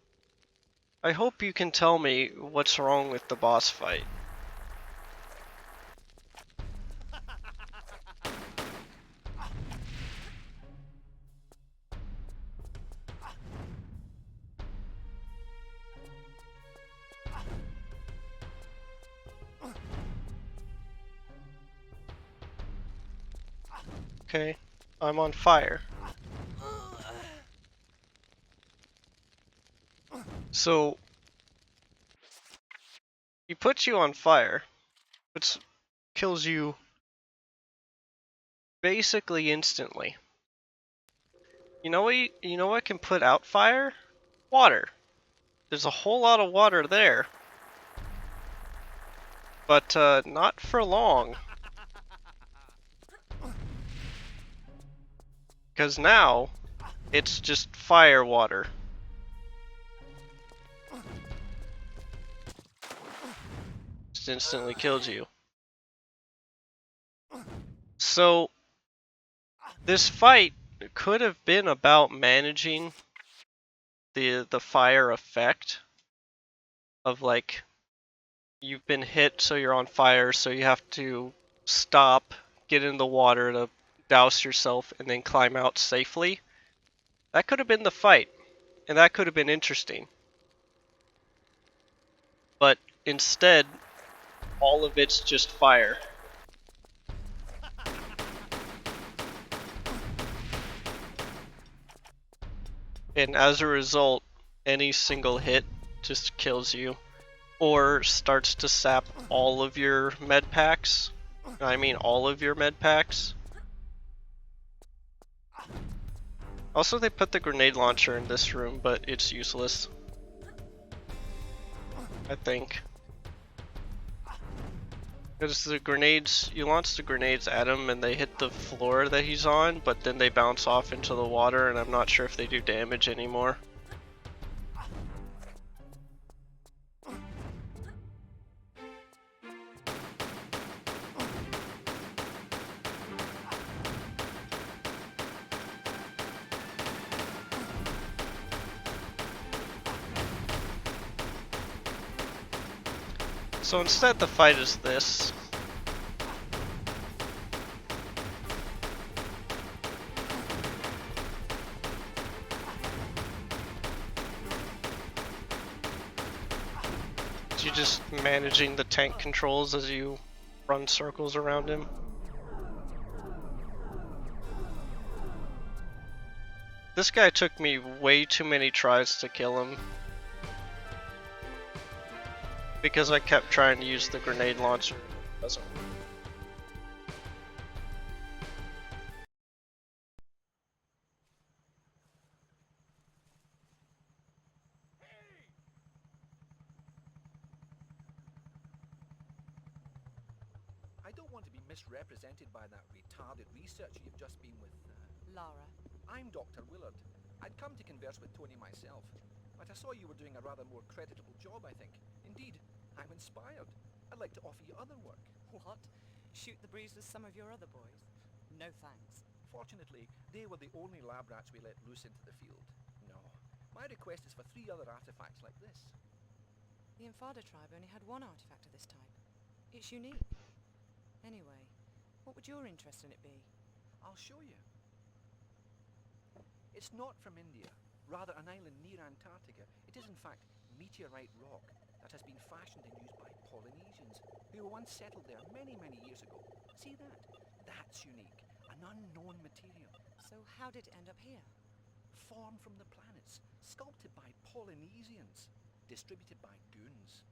I hope you can tell me what's wrong with the boss fight. Okay, I'm on fire. So, he puts you on fire, which kills you basically instantly. You know what can put out fire? Water. There's a whole lot of water there. But not for long. Because now, it's just fire water. Just instantly killed you. So, this fight could have been about managing the fire effect of like you've been hit, so you're on fire, so you have to stop, get in the water to douse yourself, and then climb out safely. That could have been the fight, and that could have been interesting. But instead, all of it's just fire. And as a result, any single hit just kills you, or starts to sap all of your med packs. I mean all of your med packs. Also, they put the grenade launcher in this room, but it's useless, I think. Because the grenades, you launch the grenades at him and they hit the floor that he's on, but then they bounce off into the water, and I'm not sure if they do damage anymore. So instead the fight is this. You're just managing the tank controls as you run circles around him. This guy took me way too many tries to kill him, because I kept trying to use the grenade launcher. It doesn't work. I don't want to be misrepresented by that retarded researcher you've just been with. Lara. I'm Dr. Willard. I'd come to converse with Tony myself, but I saw you were doing a rather more creditable job, I think. Indeed, I'm inspired. I'd like to offer you other work. What? Shoot the breeze with some of your other boys? No thanks. Fortunately, they were the only lab rats we let loose into the field. No. My request is for 3 other artifacts like this. The Infada tribe only had one artifact of this type. It's unique. Anyway, what would your interest in it be? I'll show you. It's not from India, rather an island near Antarctica. It is in fact meteorite rock that has been fashioned and used by Polynesians, who were once settled there many, many years ago. See that? That's unique. An unknown material. So how did it end up here? Formed from the planets, sculpted by Polynesians, distributed by goons.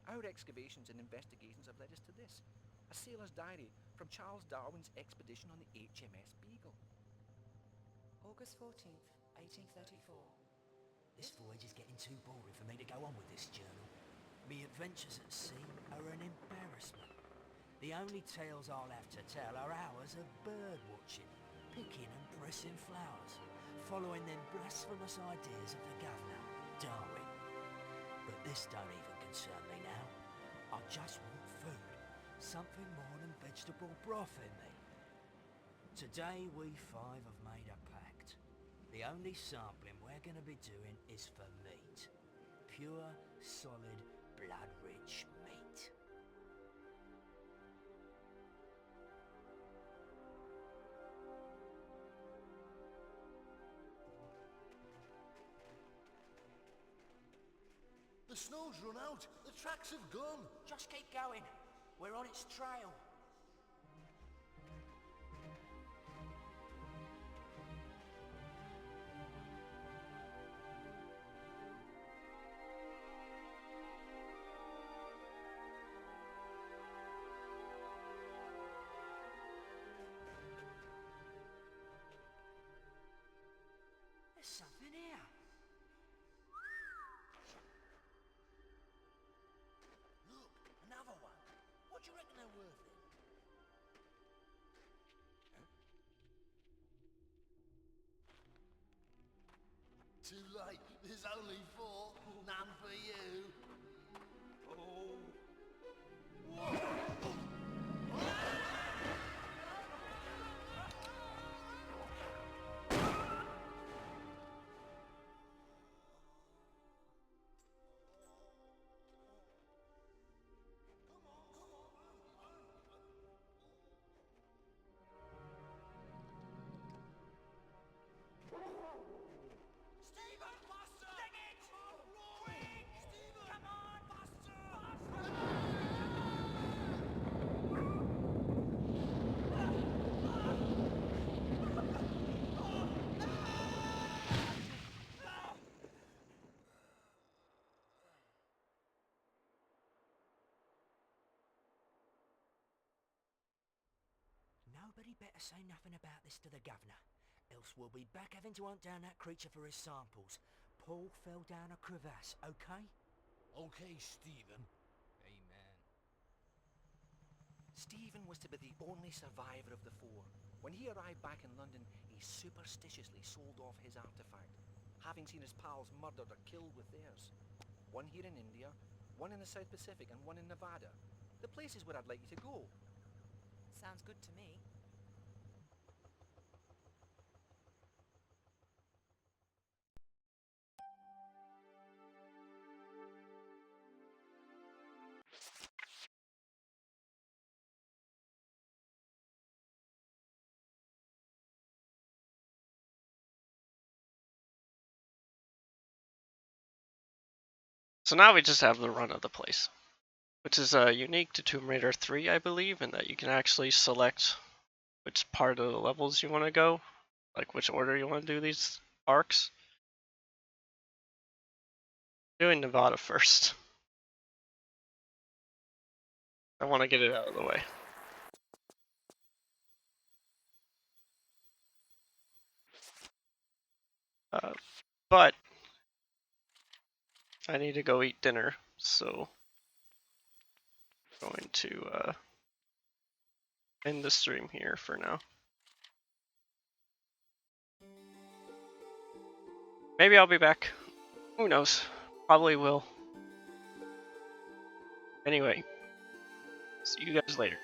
Our excavations and investigations have led us to this. A sailor's diary from Charles Darwin's expedition on the HMS Beagle. August 14th, 1834. This voyage is getting too boring for me to go on with this journal. Me adventures at sea are an embarrassment. The only tales I'll have to tell are hours of bird watching, picking and pressing flowers, following them blasphemous ideas of the governor, Darwin. But this don't even concern me now. I just want food, something more than vegetable broth in me. Today we 5 have made a pact. The only sampling we're going to be doing is for meat. Pure, solid, blood-rich meat. The snow's run out. The tracks have gone. Just keep going. We're on its trail. There's something here. Look, another one. What do you reckon they're worth then? Too late. There's only 4. None for you. Nobody better say nothing about this to the governor, else we'll be back having to hunt down that creature for his samples. Paul fell down a crevasse, okay? Okay, Stephen. Amen. Stephen was to be the only survivor of the four. When he arrived back in London, he superstitiously sold off his artifact, having seen his pals murdered or killed with theirs. One here in India, one in the South Pacific, and one in Nevada. The places where I'd like you to go. Sounds good to me. So now we just have the run of the place, which is unique to Tomb Raider 3, I believe, in that you can actually select which part of the levels you want to go, like which order you want to do these arcs. Doing Nevada first. I want to get it out of the way. But I need to go eat dinner, so I'm going to end the stream here for now. Maybe I'll be back. Who knows? Probably will. Anyway, see you guys later.